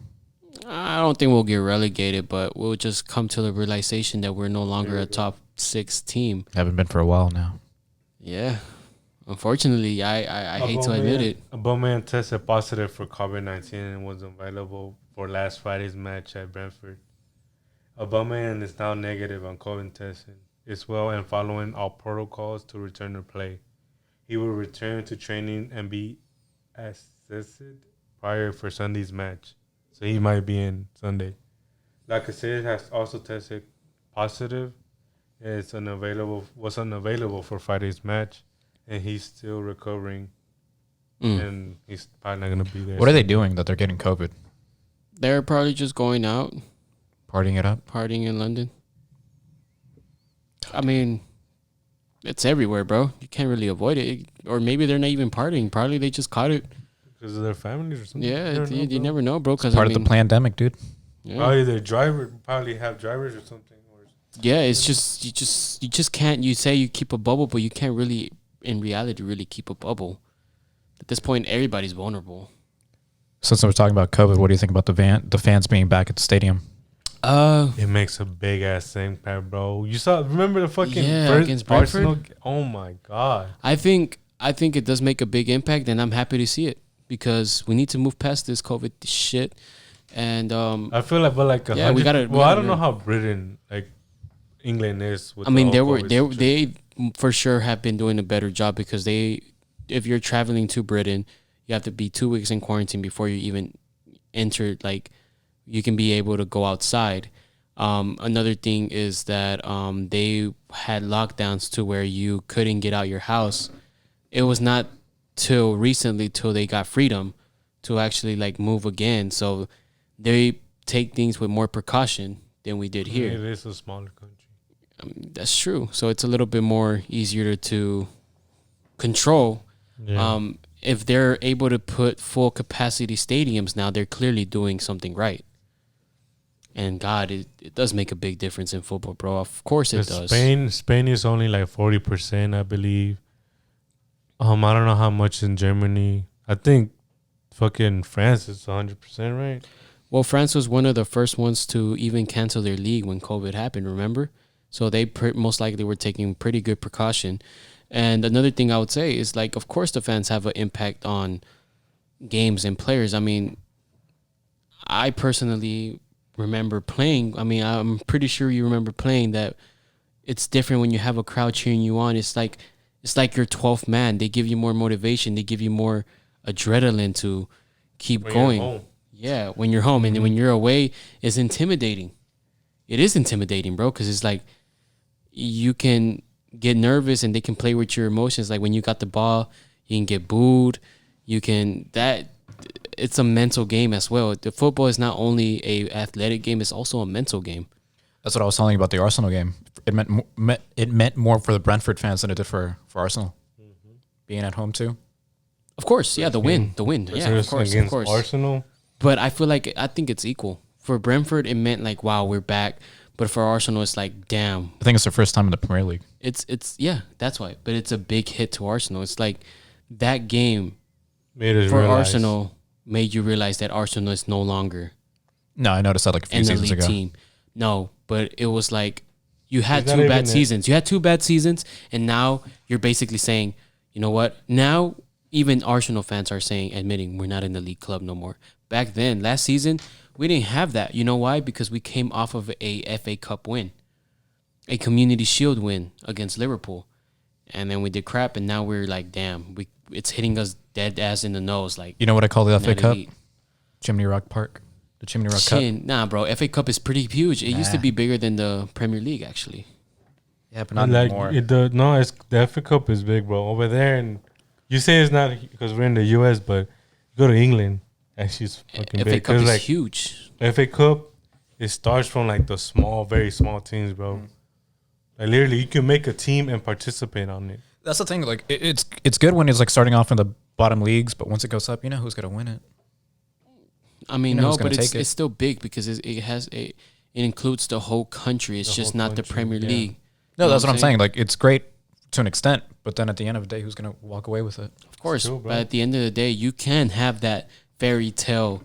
I don't think we'll get relegated, but we'll just come to the realization that we're no longer a top 6 team. Haven't been for a while now. Yeah. Unfortunately, I hate to admit it. Bowman tested positive for COVID-19 and was available for last Friday's match at Brentford. Aubameyang is now negative on COVID testing. It's well and following all protocols to return to play. He will return to training and be assessed prior for Sunday's match. So he might be in Sunday. Lacazette has also tested positive. Was unavailable for Friday's match, and he's still recovering. And he's probably not going to be there. What are they doing that they're getting COVID? They're probably just going out, Partying it up? partying in London. I mean, it's everywhere, bro. You can't really avoid it. Or maybe they're not even partying. Probably they just caught it. Because of their families or something. Yeah, you never know, bro. Cause Part of the pandemic, dude. Yeah. Probably their driver, probably have drivers or something. Yeah, it's just you just can't. You say you keep a bubble, but you can't really, in reality, really keep a bubble. At this point, everybody's vulnerable. Since we're talking about COVID, what do you think about the fans being back at the stadium? It makes a big ass impact, bro. Remember the fucking first against Brentford? Arsenal? Oh my god! I think it does make a big impact, and I'm happy to see it because we need to move past this COVID shit. And I feel like, but like, we gotta. Well, I don't know how Britain, like England, is. With I mean, the they for sure have been doing a better job because if you're traveling to Britain, you have to be 2 weeks in quarantine before you even enter. Like, you can be able to go outside. Another thing is that they had lockdowns to where you couldn't get out your house. It was not till recently till they got freedom to actually like move again. So they take things with more precaution than we did here. It is a smaller country. That's true. So it's a little bit more easier to control. Yeah. If they're able to put full capacity stadiums now, they're clearly doing something right. And God, it does make a big difference in football, bro. Of course it does. Spain is only like 40%, I believe. I don't know how much in Germany. I think fucking France is 100%, right? Well, France was one of the first ones to even cancel their league when COVID happened, remember? So they most likely were taking pretty good precaution. And another thing I would say is, like, of course the fans have an impact on games and players. I mean, I personally remember playing. I mean, I'm pretty sure you remember playing that. It's different when you have a crowd cheering you on. It's like your 12th man. They give you more motivation. They give you more adrenaline to keep going. Yeah, when you're home. And then when you're away, it's intimidating. It is intimidating, bro, because it's like you can get nervous and they can play with your emotions. Like when you got the ball, you can get booed. It's a mental game as well. The football is not only a athletic game, it's also a mental game. That's what I was telling you about the Arsenal game. It meant more for the Brentford fans than it did for Arsenal. Being at home too. Of course, yeah, the win. Yeah, of course. Arsenal. But I think it's equal. For Brentford, it meant like, wow, we're back. But for Arsenal, it's like, damn. I think it's their first time in the Premier League. It's that's why. But it's a big hit to Arsenal. It's like that game Arsenal made you realize that Arsenal is no longer No, I noticed that like a few an seasons elite ago. team. No, but it was like you had two bad seasons. You had 2 bad seasons, and now you're basically saying, you know what? Now even Arsenal fans are admitting we're not in the league club no more. Back then, last season, we didn't have that. You know why? Because we came off of a FA Cup win, a Community Shield win against Liverpool, and then we did crap, and now we're like, damn, it's hitting us dead ass in the nose. Like, You know what I call the FA not Cup? elite. Chimney Rock Park. The Chimney Rock Cup. Nah, bro. FA Cup is pretty huge. It used to be bigger than the Premier League, actually. Yeah, but not Like anymore. the FA Cup is big, bro. Over there in You say it's not because we're in the U.S., but go to England and she's fucking FA big. Cup is Like huge. FA Cup, it starts from like the small, very small teams, bro. Like literally, you can make a team and participate on it. That's the thing. Like it's good when it's like starting off in the bottom leagues, but once it goes up, you know who's gonna win it. I mean, You know no, who's but gonna it's take it. it's still big because it includes the whole country. It's The just whole not the country, Premier yeah. League. No, You know that's what I'm saying. Like it's great to an extent, but then at the end of the day, who's gonna walk away with it? Of course, true, bro. but at the end of the day, you can have that fairy tale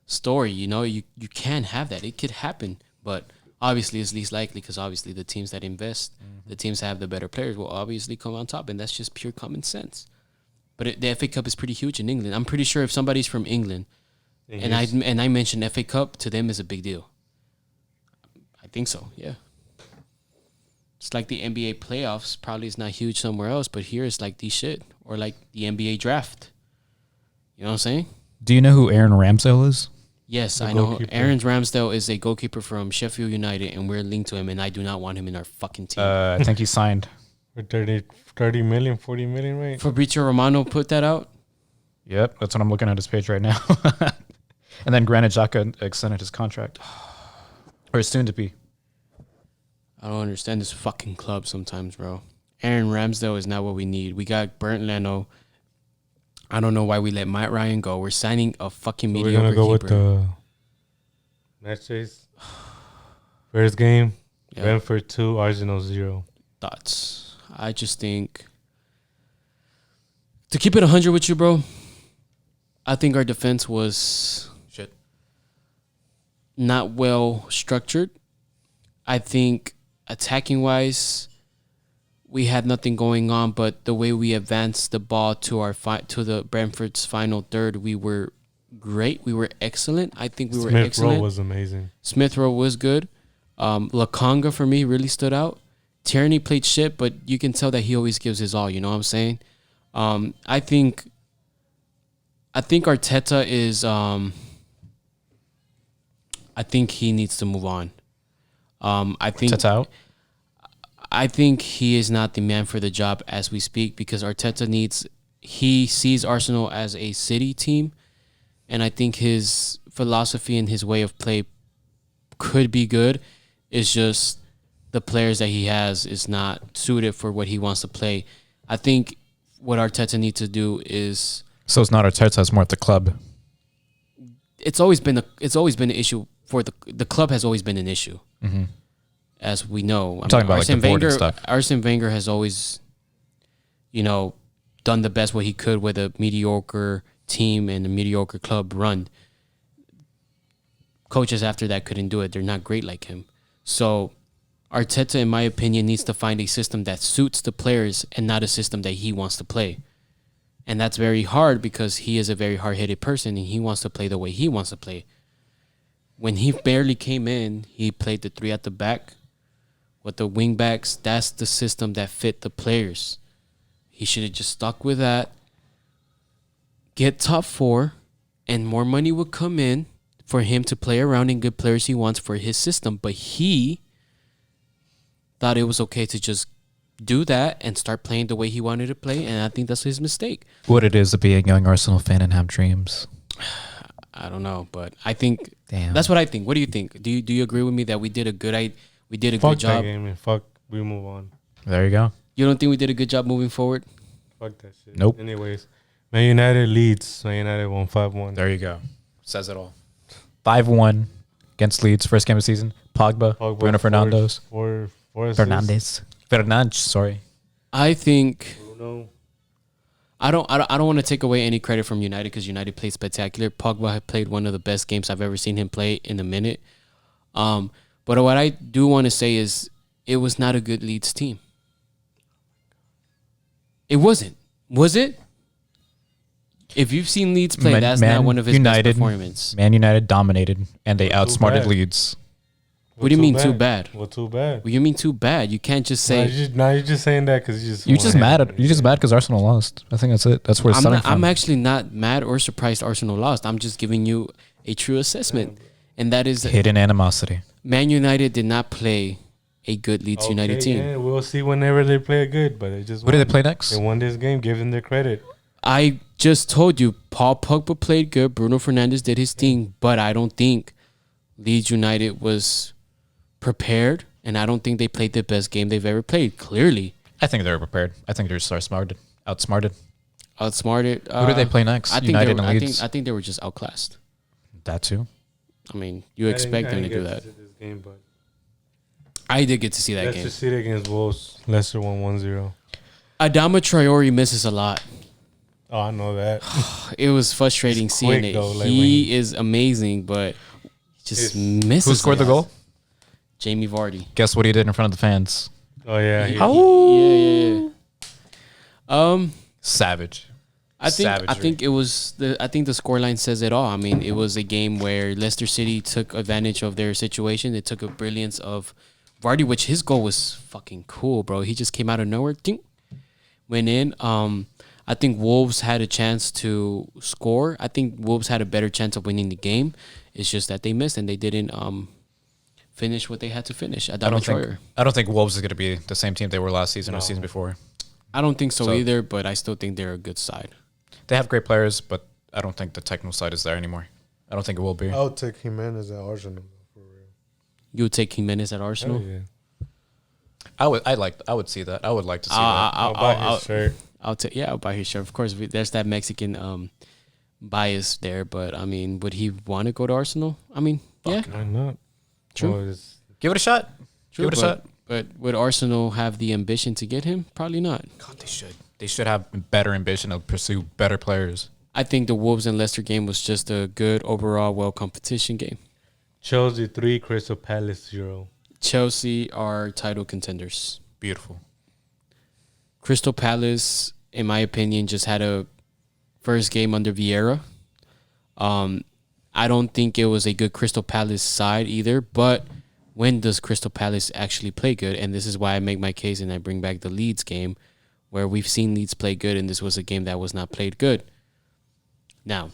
story. You know, you can have that. It could happen, but obviously it's least likely because obviously the teams that invest, the teams that have the better players will obviously come on top, and that's just pure common sense. But the FA Cup is pretty huge in England. I'm pretty sure if somebody's from England and I mention FA Cup, to them is a big deal. I think so. Yeah. It's like the NBA playoffs. Probably is not huge somewhere else, but here it's like the shit, or like the NBA draft. You know what I'm saying? Do you know who Aaron Ramsdale is? Yes, The I know. goalkeeper. Aaron Ramsdale is a goalkeeper from Sheffield United, and we're linked to him, and I do not want him in our fucking team. I think he signed. For 30 million, 40 million, right? Fabrizio Romano put that out. Yep, that's what I'm looking at his page right now. And then Granit Xhaka extended his contract, or is soon to be. I don't understand this fucking club sometimes, bro. Aaron Ramsdale is not what we need. We got Bernd Leno. I don't know why we let Matt Ryan go. We're signing a fucking So mediocre we're gonna go keeper. with the match days. First game, Yeah. Brentford 2, Arsenal 0. Thoughts. I just think, to keep it 100 with you, bro, I think our defense was Shit. not well structured. I think attacking wise, we had nothing going on, but the way we advanced the ball to our to the Brentford's final third, we were great. We were excellent. I think we were Smith excellent. Rowe was amazing. Smith Rowe was good. Lakonga for me really stood out. Tierney played shit, but you can tell that he always gives his all. You know what I'm saying? I think Arteta is. I think he needs to move on. Arteta out. I think he is not the man for the job as we speak because Arteta he sees Arsenal as a city team, and I think his philosophy and his way of play could be good. It's just the players that he has is not suited for what he wants to play. I think what Arteta needs to do is So it's not Arteta; it's more at the club. it's always been an issue for the club has always been an issue. Mm-hmm. As we know. I'm talking about like the board and stuff. Arsene Wenger has always, done the best what he could with a mediocre team and a mediocre club run. Coaches after that couldn't do it. They're not great like him. So Arteta, in my opinion, needs to find a system that suits the players and not a system that he wants to play. And that's very hard because he is a very hard-headed person and he wants to play the way he wants to play. When he barely came in, he played the three at the back. With the wing backs, that's the system that fit the players. He should have just stuck with that. Get top four, and more money would come in for him to play around and get players he wants for his system. But he thought it was okay to just do that and start playing the way he wanted to play, and I think that's his mistake. What it is to be a young Arsenal fan and have dreams. I don't know, but I think Damn. that's what I think. What do you think? Do you agree with me that we did a good Fuck good that job? game and fuck, we move on. There you go. You don't think we did a good job moving forward? Fuck that shit. Nope. Anyways, Man United leads. Man United won 5-1. There you go. Says it all. 5-1 against Leeds, first game of the season. Pogba, Bruno Fernandes. Four Fernandes. Sorry. I think Bruno. I don't want to take away any credit from United because United played spectacular. Pogba had played one of the best games I've ever seen him play in a minute. But what I do want to say is it was not a good Leeds team. It wasn't. Was it? If you've seen Leeds play, that's not one of his best performances. Man United dominated, and they Well, too outsmarted bad. Leeds. What do you mean too bad? Well, too bad. What do you mean too bad? You can't just say. You're just saying that because You just mad because Arsenal lost. I think that's it. That's where it's starting from. I'm actually not mad or surprised Arsenal lost. I'm just giving you a true assessment, and that is Hidden animosity. Man United did not play a good Leeds United team. Yeah, we'll see whenever they play good, but it just What do they play next? They won this game. Give them their credit. I just told you, Paul Pogba played good. Bruno Fernandes did his thing, but I don't think Leeds United was prepared, and I don't think they played the best game they've ever played. Clearly, I think they were prepared. I think they're just outsmarted. outsmarted. Who do they play next? I think United they were, and Leeds. I think they were just outclassed. That too. I mean, you expect them to do that. This game, but I did get to see that Leicester game. City against Wolves. Leicester won 1-0. Adama Traore misses a lot. Oh, I know that. It was frustrating He's seeing quick, it. though, like He is amazing, but he just misses. Who scored the goal? Jamie Vardy. Guess what he did in front of the fans? Oh yeah. Yeah. Savage. I think it was I think the scoreline says it all. I mean, it was a game where Leicester City took advantage of their situation. They took a brilliance of Vardy, which his goal was fucking cool, bro. He just came out of nowhere, ding, went in. I think Wolves had a chance to score. I think Wolves had a better chance of winning the game. It's just that they missed and they didn't finish what they had to finish. I don't think Wolves is going to be the same team they were last season or season before. I don't think so either, but I still think they're a good side. They have great players, but I don't think the technical side is there anymore. I don't think it will be. I would take Jimenez at Arsenal for real. You would take Jimenez at Arsenal? Oh, yeah. I would see that. I would like to see that. I'll buy his shirt. I'll buy his shirt. Of course, there's that Mexican bias there, but I mean, would he want to go to Arsenal? I mean, yeah, Why not? True. Well, Give it a shot. true. Give it a shot. But would Arsenal have the ambition to get him? Probably not. God, they should. They should have better ambition to pursue better players. I think the Wolves and Leicester game was just a good overall, well competition game. Chelsea 3, Crystal Palace 0. Chelsea are title contenders. Beautiful. Crystal Palace, in my opinion, just had a first game under Vieira. I don't think it was a good Crystal Palace side either, but when does Crystal Palace actually play good? And this is why I make my case and I bring back the Leeds game, where we've seen Leeds play good, and this was a game that was not played good. Now,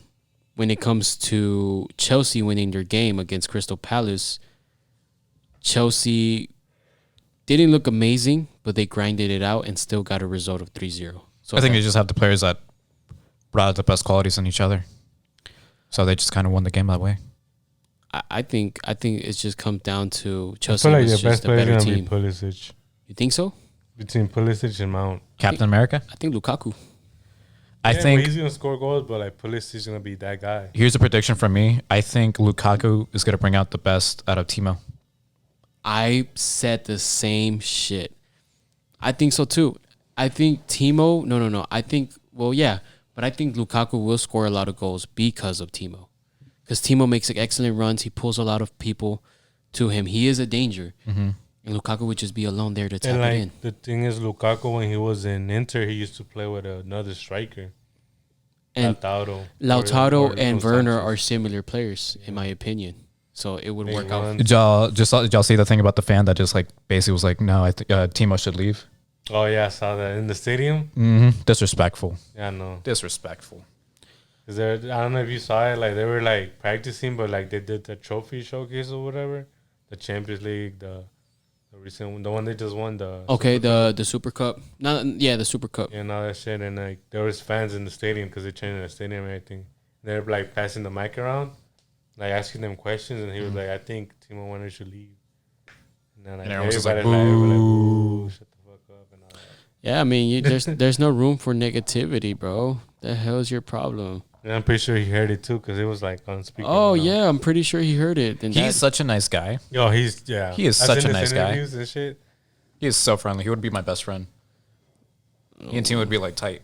when it comes to Chelsea winning their game against Crystal Palace, Chelsea didn't look amazing, but they grinded it out and still got a result of 3-0. So I think they just have the players that brought out the best qualities in each other. So they just kind of won the game that way. I think it just comes down to I Chelsea feel like was the best just a player better is going team. to be Pulisic. You think so? Between Pulisic and Mount. Captain America? I think Lukaku. I But think he's going to score goals, but like Pulisic is going to be that guy. here's a prediction from me. I think Lukaku is going to bring out the best out of Timo. I said the same shit. I think so too. I think Timo. No. I think but I think Lukaku will score a lot of goals because of Timo. Because Timo makes excellent runs. He pulls a lot of people to him. He is a danger. Mm-hmm. And Lukaku would just be alone there to tap And like it in. the thing is, Lukaku, when he was in Inter, he used to play with another striker. And Lautaro Lautaro and Werner are similar players, in my opinion. So it would work out. Did y'all see the thing about the fan that just like basically was like, no, I think Timo should leave? Oh yeah, I saw that in the stadium. Mm-hmm. Disrespectful. Yeah, I know. Disrespectful. Is there? I don't know if you saw it. Like they were like practicing, but like they did the trophy showcase or whatever, the Champions League, the recent one, the one they just won. The Super Cup. The Super Cup. and all that shit. And like there was fans in the stadium because they changed the stadium and everything. They're like passing the mic around, like asking them questions, and he was like, "I think Timo Werner should leave." And then like everyone was everybody like, like, "Boo, shut the fuck up," and all that. Yeah, I mean, there's no room for negativity, bro. The hell's your problem? And I'm pretty sure he heard it too because it was like on speaker. Oh yeah, I'm pretty sure he heard it. And He's such a nice guy. Yo, he is He is such a nice guy. And shit. He is so friendly. He would be my best friend. He and Timo would be like tight.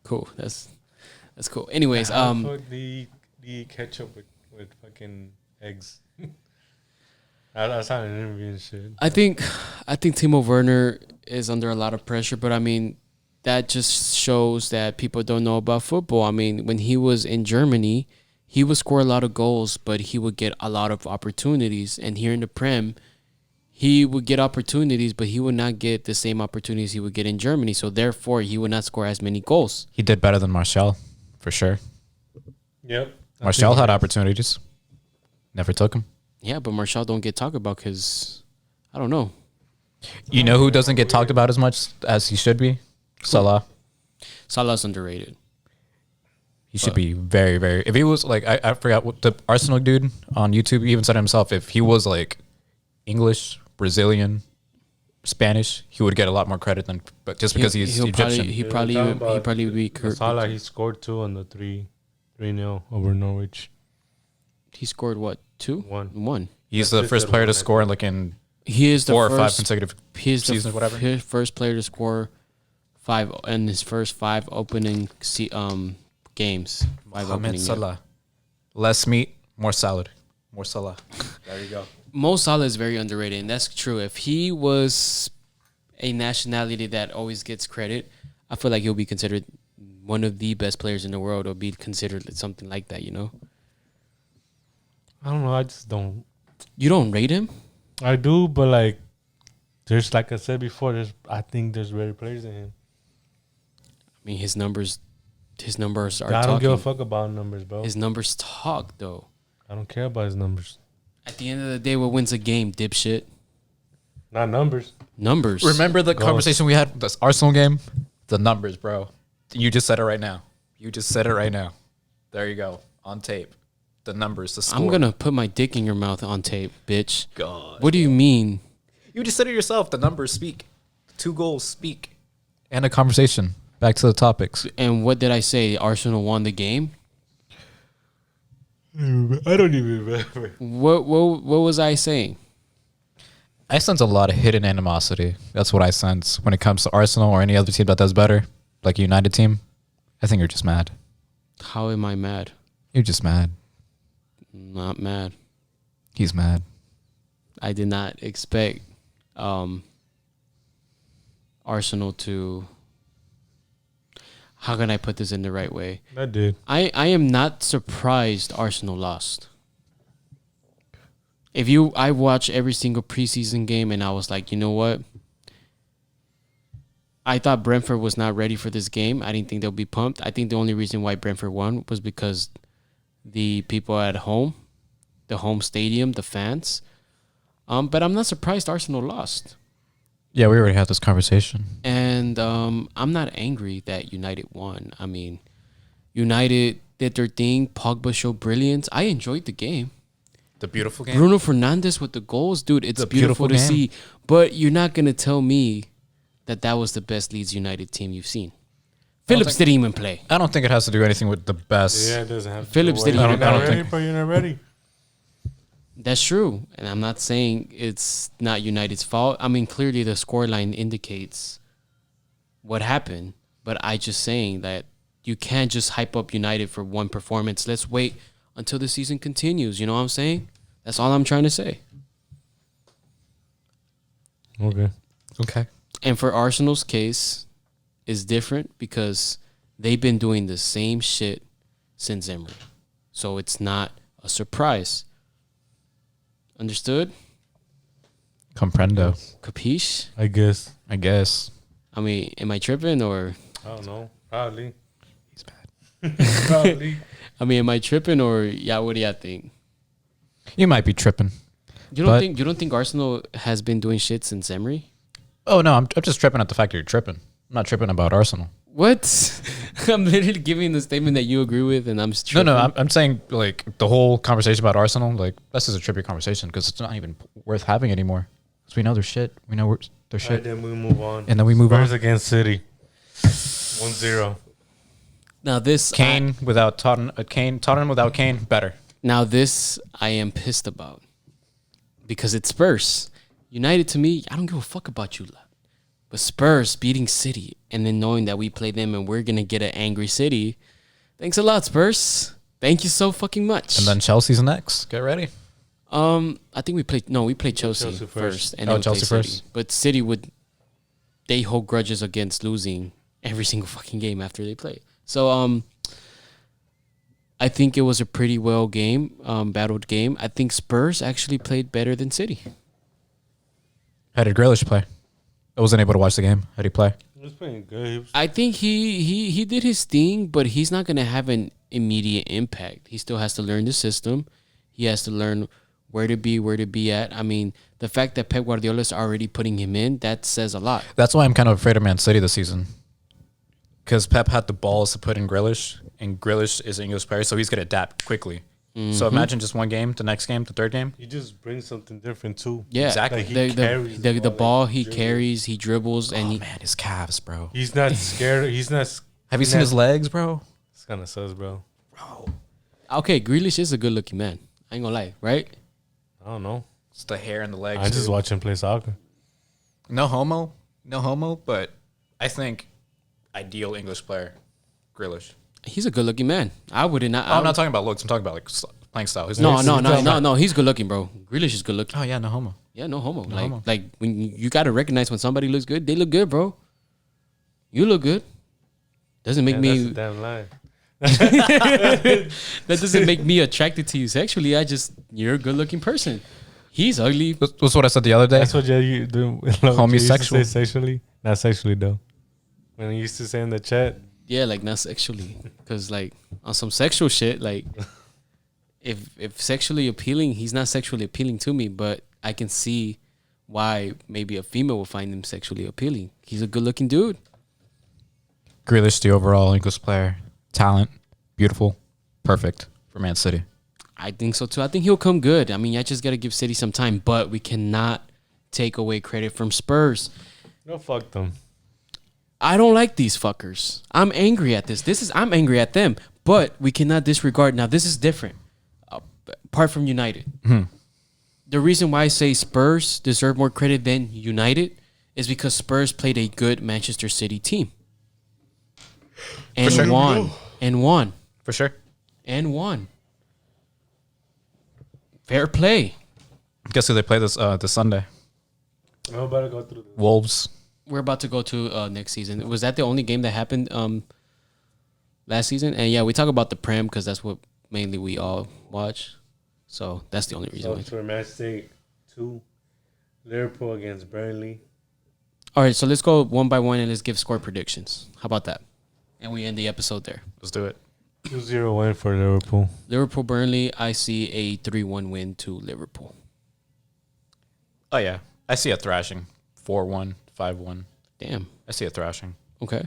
Cool. That's cool. Anyways, the ketchup with fucking eggs. That's how an interview and shit. I think Timo Werner is under a lot of pressure, but I mean, that just shows that people don't know about football. I mean, when he was in Germany, he would score a lot of goals, but he would get a lot of opportunities. And here in the Prem, he would get opportunities, but he would not get the same opportunities he would get in Germany. So therefore, he would not score as many goals. He did better than Martial, for sure. Yep. Martial had opportunities. Never took them. Yeah, but Martial don't get talked about because, I don't know. You know who doesn't get talked about as much as he should be? Salah. Salah's underrated. He should be very, very. If he was like, I forgot what the Arsenal dude on YouTube even said himself. If he was like English, Brazilian, Spanish, he would get a lot more credit than. But just because he's Egyptian, he probably would be. Salah, he scored 2 on the 3-0 over Norwich. He scored what? 2? 1. He's the first player to score like in he is the 4 or first, 5 consecutive seasons, whatever. His first player to score 5 in his first 5 opening games. 5 Mohamed opening. Salah. Less meat, more salad. More Salah. There you go. Mo Salah is very underrated, and that's true. If he was a nationality that always gets credit, I feel like he'll be considered one of the best players in the world, or be considered something like that. You know? I don't know. I just don't. You don't rate him? I do, but like, there's like I said before. I think there's better players than him. I mean, his numbers are. I don't talking. give a fuck about numbers, bro. His numbers talk, though. I don't care about his numbers. At the end of the day, what wins a game, dipshit? Not numbers. Numbers. Remember the conversation we had this Arsenal game? The numbers, bro. You just said it right now. There you go. On tape. The numbers, the score. I'm going to put my dick in your mouth on tape, bitch. God. What do you mean? You just said it yourself. The numbers speak. 2 goals speak. And a conversation. Back to the topics. And what did I say? Arsenal won the game? I don't even remember. What was I saying? I sense a lot of hidden animosity. That's what I sense when it comes to Arsenal or any other team that does better, like a United team. I think you're just mad. How am I mad? You're just mad. Not mad. He's mad. I did not expect Arsenal to... How can I put this in the right way? I did. I am not surprised Arsenal lost. I watched every single preseason game and I was like, you know what? I thought Brentford was not ready for this game. I didn't think they'll be pumped. I think the only reason why Brentford won was because the people at home, the home stadium, the fans. But I'm not surprised Arsenal lost. Yeah, we already had this conversation. And I'm not angry that United won. I mean, United did their thing. Pogba showed brilliance. I enjoyed the game. The beautiful game. Bruno Fernandes with the goals. Dude, it's beautiful to see. But you're not going to tell me that was the best Leeds United team you've seen. Phillips didn't even play. I don't think it has to do anything with the best. Yeah, it doesn't have to. Phillips didn't even play. You're not ready. That's true. And I'm not saying it's not United's fault. I mean, clearly the scoreline indicates what happened. But I just saying that you can't just hype up United for one performance. Let's wait until the season continues. You know what I'm saying? That's all I'm trying to say. Okay. And for Arsenal's case, it's different because they've been doing the same shit since Emery. So it's not a surprise. Understood? Comprendo. Capiche? I guess. I mean, am I tripping or? I don't know. Probably. He's bad. Probably. I mean, am I tripping or yeah? What do you think? You might be tripping. You don't think Arsenal has been doing shit since Emery? Oh no, I'm just tripping at the fact that you're tripping. I'm not tripping about Arsenal. What? I'm literally giving the statement that you agree with, and I'm tripping. No. I'm saying like the whole conversation about Arsenal. Like this is a trippy conversation because it's not even worth having anymore. Because we know their shit. We know their shit. Then we move on. And then we move Spurs on against City. 1-0. Now this Kane without Tottenham. Tottenham without Kane. Better. Now this I am pissed about because it's Spurs. United to me, I don't give a fuck about you lot. But Spurs beating City and then knowing that we play them and we're going to get an angry City. Thanks a lot, Spurs. Thank you so fucking much. And then Chelsea's next. Get ready. I think we played Chelsea first. And then Chelsea City. first. But City they hold grudges against losing every single fucking game after they play. So I think it was a pretty battled game. I think Spurs actually played better than City. How did Grealish play? I wasn't able to watch the game. How did he play? He was playing good. I think he did his thing, but he's not going to have an immediate impact. He still has to learn the system. He has to learn where to be at. I mean, the fact that Pep Guardiola is already putting him in, that says a lot. That's why I'm kind of afraid of Man City this season. because Pep had the balls to put in Grealish, and Grealish is an English player, so he's gonna adapt quickly. So imagine just one game, the next game, the third game. He just brings something different too. Yeah, Exactly. Like, he the carries the, the the ball, ball like, he dribbles. carries, he dribbles, and Oh he, man, his calves, bro. He's not scared. He's not. Have you seen his legs, bro? It's kind of sus, bro. okay, Grealish is a good looking man. I ain't gonna lie, right? I don't know. It's the hair and the legs. I just too. watch him play soccer. No homo, no homo, but I think ideal English player, Grealish. He's a good looking man. I wouldn't. I'm not talking about looks. I'm talking about like playing style. His No, legs- no. He's good looking, bro. Grealish is good looking. Oh yeah, no homo. Yeah, no homo. No like, homo. like when you gotta recognize when somebody looks good, they look good, bro. You look good. Doesn't make Man, that's a me. damn lie. That doesn't make me attracted to you sexually. You're a good looking person. He's ugly. That's what I said the other day. That's what you do. Homosexual. Say sexually, not sexually though. When I used to say in the chat, Yeah, like not sexually, because like on some sexual shit, like if sexually appealing, he's not sexually appealing to me, but I can see why maybe a female will find him sexually appealing. He's a good looking dude. Grealish, the overall English player, talent, beautiful, perfect for Man City. I think so too. I think he'll come good. I mean, I just gotta give City some time, but we cannot take away credit from Spurs. no, fuck them. I don't like these fuckers. I'm angry at this. I'm angry at them, but we cannot disregard. Now, this is different. Apart from United, the reason why I say Spurs deserve more credit than United is because Spurs played a good Manchester City team and sure. won For sure. and won. Fair play. Guess who they play this Sunday? I'm about to go through this. Wolves. We're about to go to next season. Was that the only game that happened last season? And yeah, we talk about the Prem because that's what mainly we all watch. So that's the only reason. So for match day 2, Liverpool against Burnley. All right, so let's go one by one and let's give score predictions. How about that? And we end the episode there. Let's do it. 2-0 win for Liverpool. Liverpool Burnley, I see a 3-1 win to Liverpool. Oh yeah, I see a thrashing. 4-1, 5-1. Damn. I see a thrashing. Okay.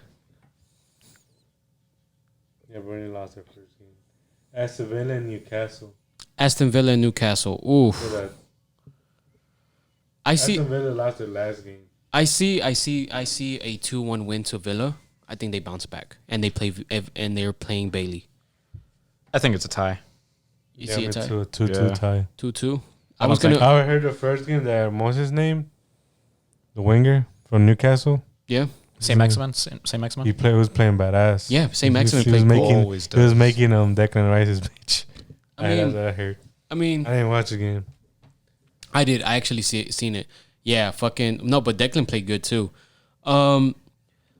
Yeah, Burnley lost their first game. Aston Villa and Newcastle. Aston Villa and Newcastle. Oof. So that I see Aston Villa lost their last game. I see a 2-1 win to Villa. I think they bounce back and they're playing Bailey. I think it's a tie. You see a tie? To a 2-2 Yeah. tie. 2-2. I I was don't think- gonna I heard the first game that Moses' name, the winger from Newcastle. yeah. Same X-Men? Same X-Men? He was playing badass. Yeah, same He was- X-Men he was played making Always he was does. making Declan Rice's bitch. I mean- that's what I heard. I mean, I didn't watch the game. I did. I actually seen it. Yeah, fucking no, but Declan played good too.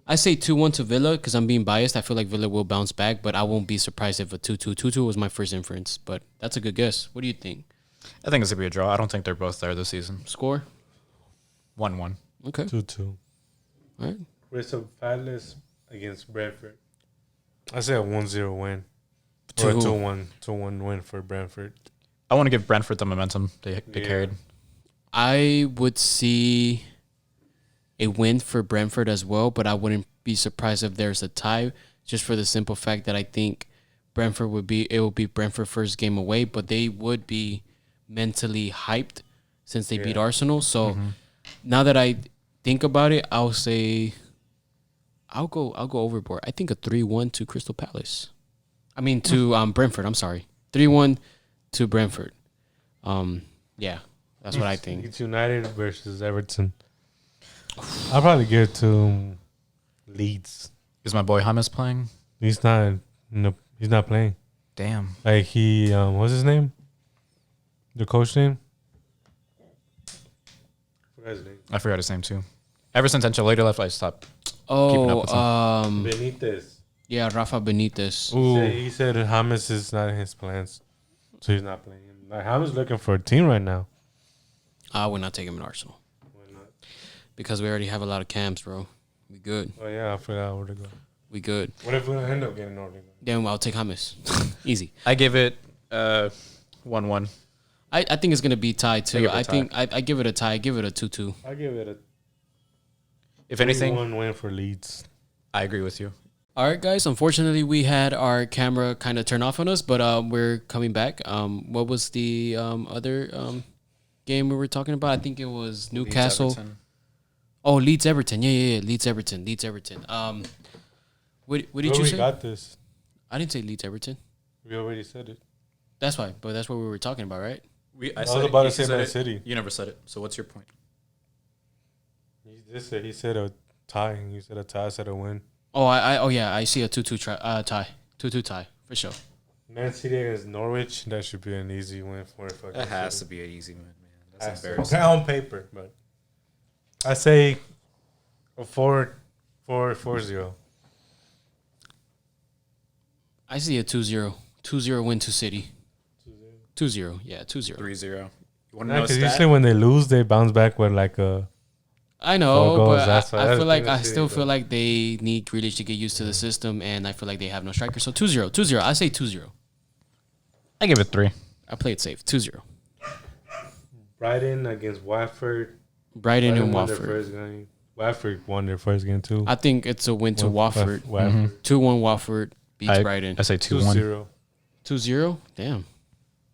I say 2-1 to Villa because I'm being biased. I feel like Villa will bounce back, but I won't be surprised if a 2-2. 2-2 was my first inference, but that's a good guess. What do you think? I think it's going to be a draw. I don't think they're both there this season. Score? 1-1. Okay. 2-2. All right. Crystal Palace against Brentford. I say a 1-0 win. To Or a who? 2-1 win for Brentford. I want to give Brentford the momentum they Yeah. carried. I would see a win for Brentford as well, but I wouldn't be surprised if there's a tie, just for the simple fact that I think Brentford will be Brentford first game away, but they would be mentally hyped since they beat Arsenal. So now that I think about it, I'll go overboard. I think a 3-1 to Crystal Palace. I mean to Brentford, I'm sorry. 3-1 to Brentford. Yeah, that's what I think. It's United versus Everton. I'll probably give it to Leeds. Is my boy James playing? He's not. No, he's not playing. Damn. Like he, what's his name? The coach name? Forgot his name. I forgot his name too. Ever since Ancelotti left, I stopped. Keeping up with Benitez. Yeah, Rafa Benitez. He said James is not in his plans, so he's not playing. Like James looking for a team right now. I would not take him in Arsenal Why not? because we already have a lot of cams, bro. We good. Oh yeah, I forgot where to go. We good. What if we don't end up getting Odegaard? Then I'll take James. Easy. I give it 1-1. I think it's gonna be tied too. give it a I tie. think I give it a tie. I give it a 2-2. I give it a If anything, 1 win for Leeds. I agree with you. All right, guys. Unfortunately, we had our camera kind of turn off on us, but we're coming back. What was the other game we were talking about? I think it was Newcastle. Everton. Oh, Leeds Everton. Yeah. Leeds Everton. What did you we say? got this. I didn't say Leeds Everton. We already said it. That's why, but that's what we were talking about, right? I was said about it. to say You said Man it. City. You never said it. So what's your point? He said a tie. You said a tie. I said a win. Oh, I see a 2-2 tie. 2-2 tie for sure. Man City against Norwich. That should be an easy win for fucking That has City. to be an easy win, man. Has That's to. embarrassing. On paper, but I say a 4-0. I see a 2-0. 2-0 win to City. 2-0. Yeah, 2-0. 3-0. You want to Yeah, know a because stat? usually when they lose, they bounce back with like a. I know, 4 goals, but that's why- I that's feel the like thing with I City, still though. feel like they need Grealish to get used to the system, and I feel like they have no striker. So 2-0. 2-0. I say 2-0. I give it 3. I play it safe. 2-0. Brighton against Watford. Brighton and won their Watford. first game. Watford won their first game too. I think it's a win to Watford. Watford. 2-1 Watford beats Brighton. I say 2-1. 2-0. 2-0? Damn.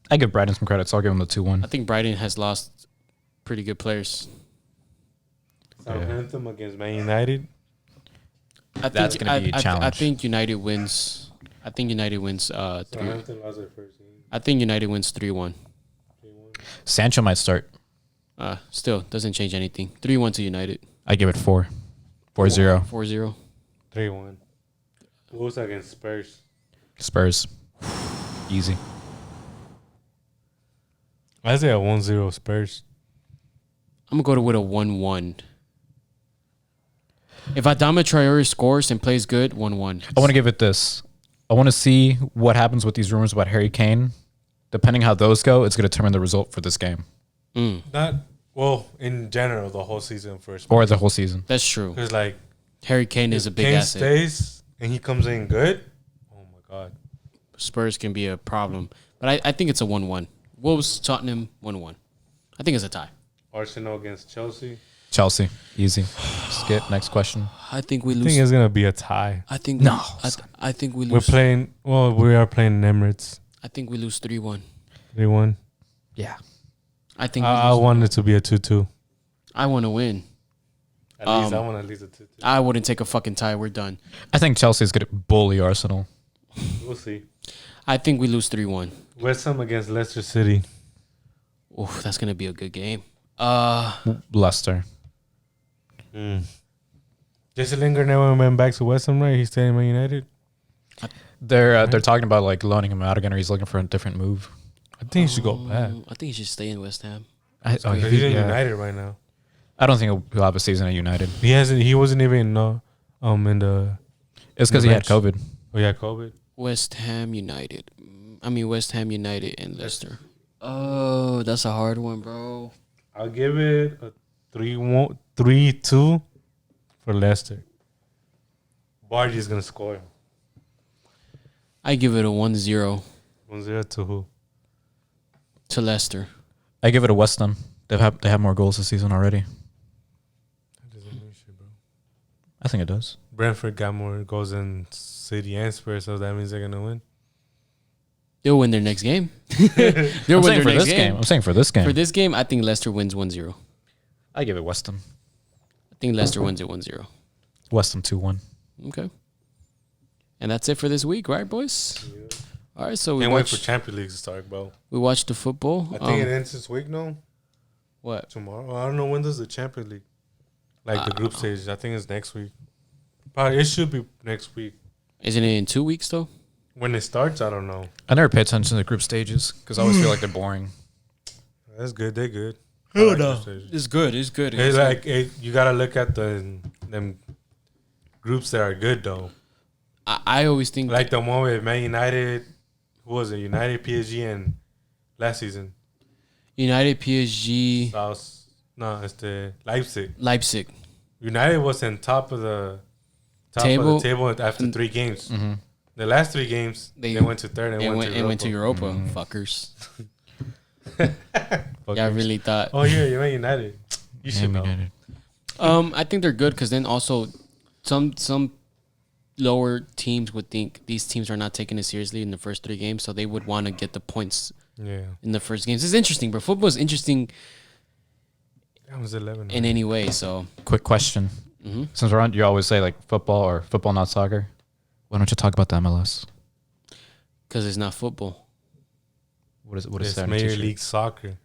I give Brighton some credit, so I'll give them the 2-1. I think Brighton has lost pretty good players. Southampton against Man United. That's gonna be a challenge. I think United wins. I think United wins 3. Southampton lost their first game. I think United wins 3-1. 3-1. Sancho might start. Still doesn't change anything. 3-1 to United. I give it 4. 4-0. 4-0. 3-1. Wolves against Spurs. Spurs. Easy. I say a 1-0 Spurs. I'm gonna go with a 1-1. If Adama Traore scores and plays good, 1-1. I want to give it this. I want to see what happens with these rumors about Harry Kane. Depending how those go, it's going to determine the result for this game Not well in general the whole season for Spurs. or the whole season. That's true. Because like Harry Kane is a big Kane asset. stays and he comes in good. Oh my god. Spurs can be a problem, but I think it's a 1-1. Wolves, Tottenham, 1-1. I think it's a tie. Arsenal against Chelsea. Chelsea. Easy. Skip. Next question. I think we I think lose. it's gonna be a tie. I think No. I think we We're lose. playing. Well, we are playing in Emirates. I think we lose 3-1. 3-1. Yeah. I think we I lose. want it to be a 2-2. I want to win. At least I want at least a 2-2. I wouldn't take a fucking tie. We're done. I think Chelsea's going to bully Arsenal. We'll see. I think we lose 3-1. West Ham against Leicester City. Oof, that's gonna be a good game. Leicester. Jesse Lingard never went back to West Ham, right? He's staying in Man United. They're talking about like loaning him out again, or he's looking for a different move. I think he should go back. I think he should stay in West Ham. He's in United right now. I don't think he'll have a season at United. He hasn't. He wasn't even in the. It's because he had COVID. Oh yeah, COVID. West Ham United. West Ham United and Leicester. Oh, that's a hard one, bro. I'll give it a 3-2 for Leicester. Bardi is gonna score. I give it a 1-0 1-0 to who? to Leicester. I give it a West Ham. They have more goals this season already. That doesn't mean shit, bro. I think it does. Brentford got more goals than City and Spurs, so that means they're gonna win. They'll win their next game. They'll I'm win saying their for next this game. I'm saying for this game. For this game, I think Leicester wins 1-0. I give it West Ham. I think Leicester wins it 1-0. West Ham 2-1. Okay. And that's it for this week, right, boys? Yeah. All right, so we Can't wait for watched, Champions League to start, bro. we watched the football. I think it ends this week, no? What? Tomorrow? I don't know when does the Champions League, like the group stage. I think it's next week. Probably it should be next week. Isn't it in 2 weeks, though? When it starts, I don't know. I never pay attention to the group stages because I always feel like they're boring. That's good. They're good. Hell I like no. group stages. It's good. It's good. It's like you gotta look at them groups that are good though. I always think Like the one with Man United, who was it? United, PSG, and last season United, PSG, it's the Leipzig. Leipzig. United was in top of the Table. table after 3 games. The last 3 games, they went to third and went to Europa. Fuckers. Yeah, I really thought. Oh yeah, you're Man United. You should know. I think they're good because then also some lower teams would think these teams are not taking it seriously in the first 3 games, so they would want to get the points in the first games. It's interesting, bro. Football is interesting That was 11. in any way. So Quick question. Since we're on, you always say like football or football, not soccer. Why don't you talk about the MLS? because it's not football. What is it? What does it It's say on your Major t-shirt? League Soccer.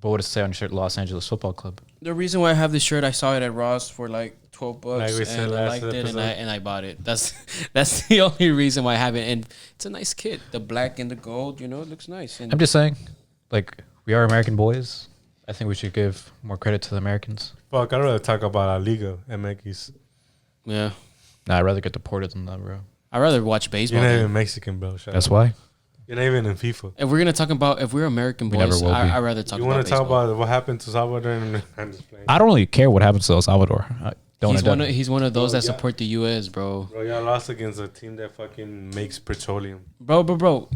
But what does it say on your shirt? Los Angeles Football Club. The reason why I have this shirt, I saw it at Ross for like $12, Like we said and I last liked it, episode. and I bought it. That's the only reason why I have it, and it's a nice kit. The black and the gold, it looks nice. And I'm just saying, like, we are American boys. I think we should give more credit to the Americans. Fuck, I'd rather talk about La Liga MX. yeah, Nah, I'd rather get deported than that, bro. I'd rather watch baseball. You're not than- even Mexican, bro. Shut That's up. why. You're not even in FIFA. If we're gonna talk about if we're American We never boys, will be. I'd rather talk You about want to talk baseball. about what happened to Salvador? And I'm just playing. I don't really care what happens to El Salvador. I don't He's one of those Bro, that yeah. support the U.S., bro. Bro, y'all lost against a team that fucking makes petroleum. Bro.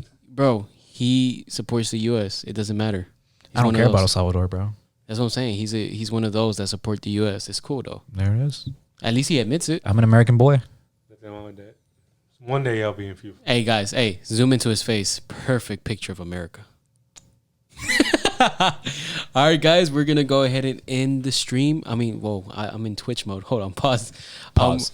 He supports the U.S. It doesn't matter. He's I don't one of care about El those. Salvador, bro. That's what I'm saying. He's one of those that support the U.S. It's cool though. There it is. At least he admits it. I'm an American boy. Nothing wrong with that. One day I'll be in FIFA. Hey guys, zoom into his face. Perfect picture of America. All right, guys, we're gonna go ahead and end the stream. I mean, I'm in Twitch mode. Hold on, pause.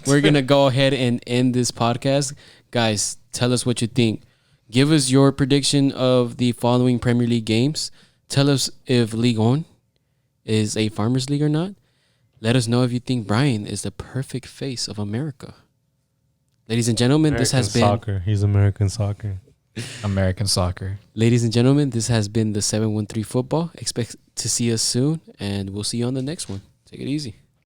We're gonna go ahead and end this podcast, guys. Tell us what you think. Give us your prediction of the following Premier League games. Tell us if Ligue 1 is a Farmers League or not. Let us know if you think Brian is the perfect face of America. Ladies and gentlemen, this has been soccer. He's American soccer. American soccer. Ladies and gentlemen, this has been the 713 Football. Expect to see us soon, and we'll see you on the next one. Take it easy.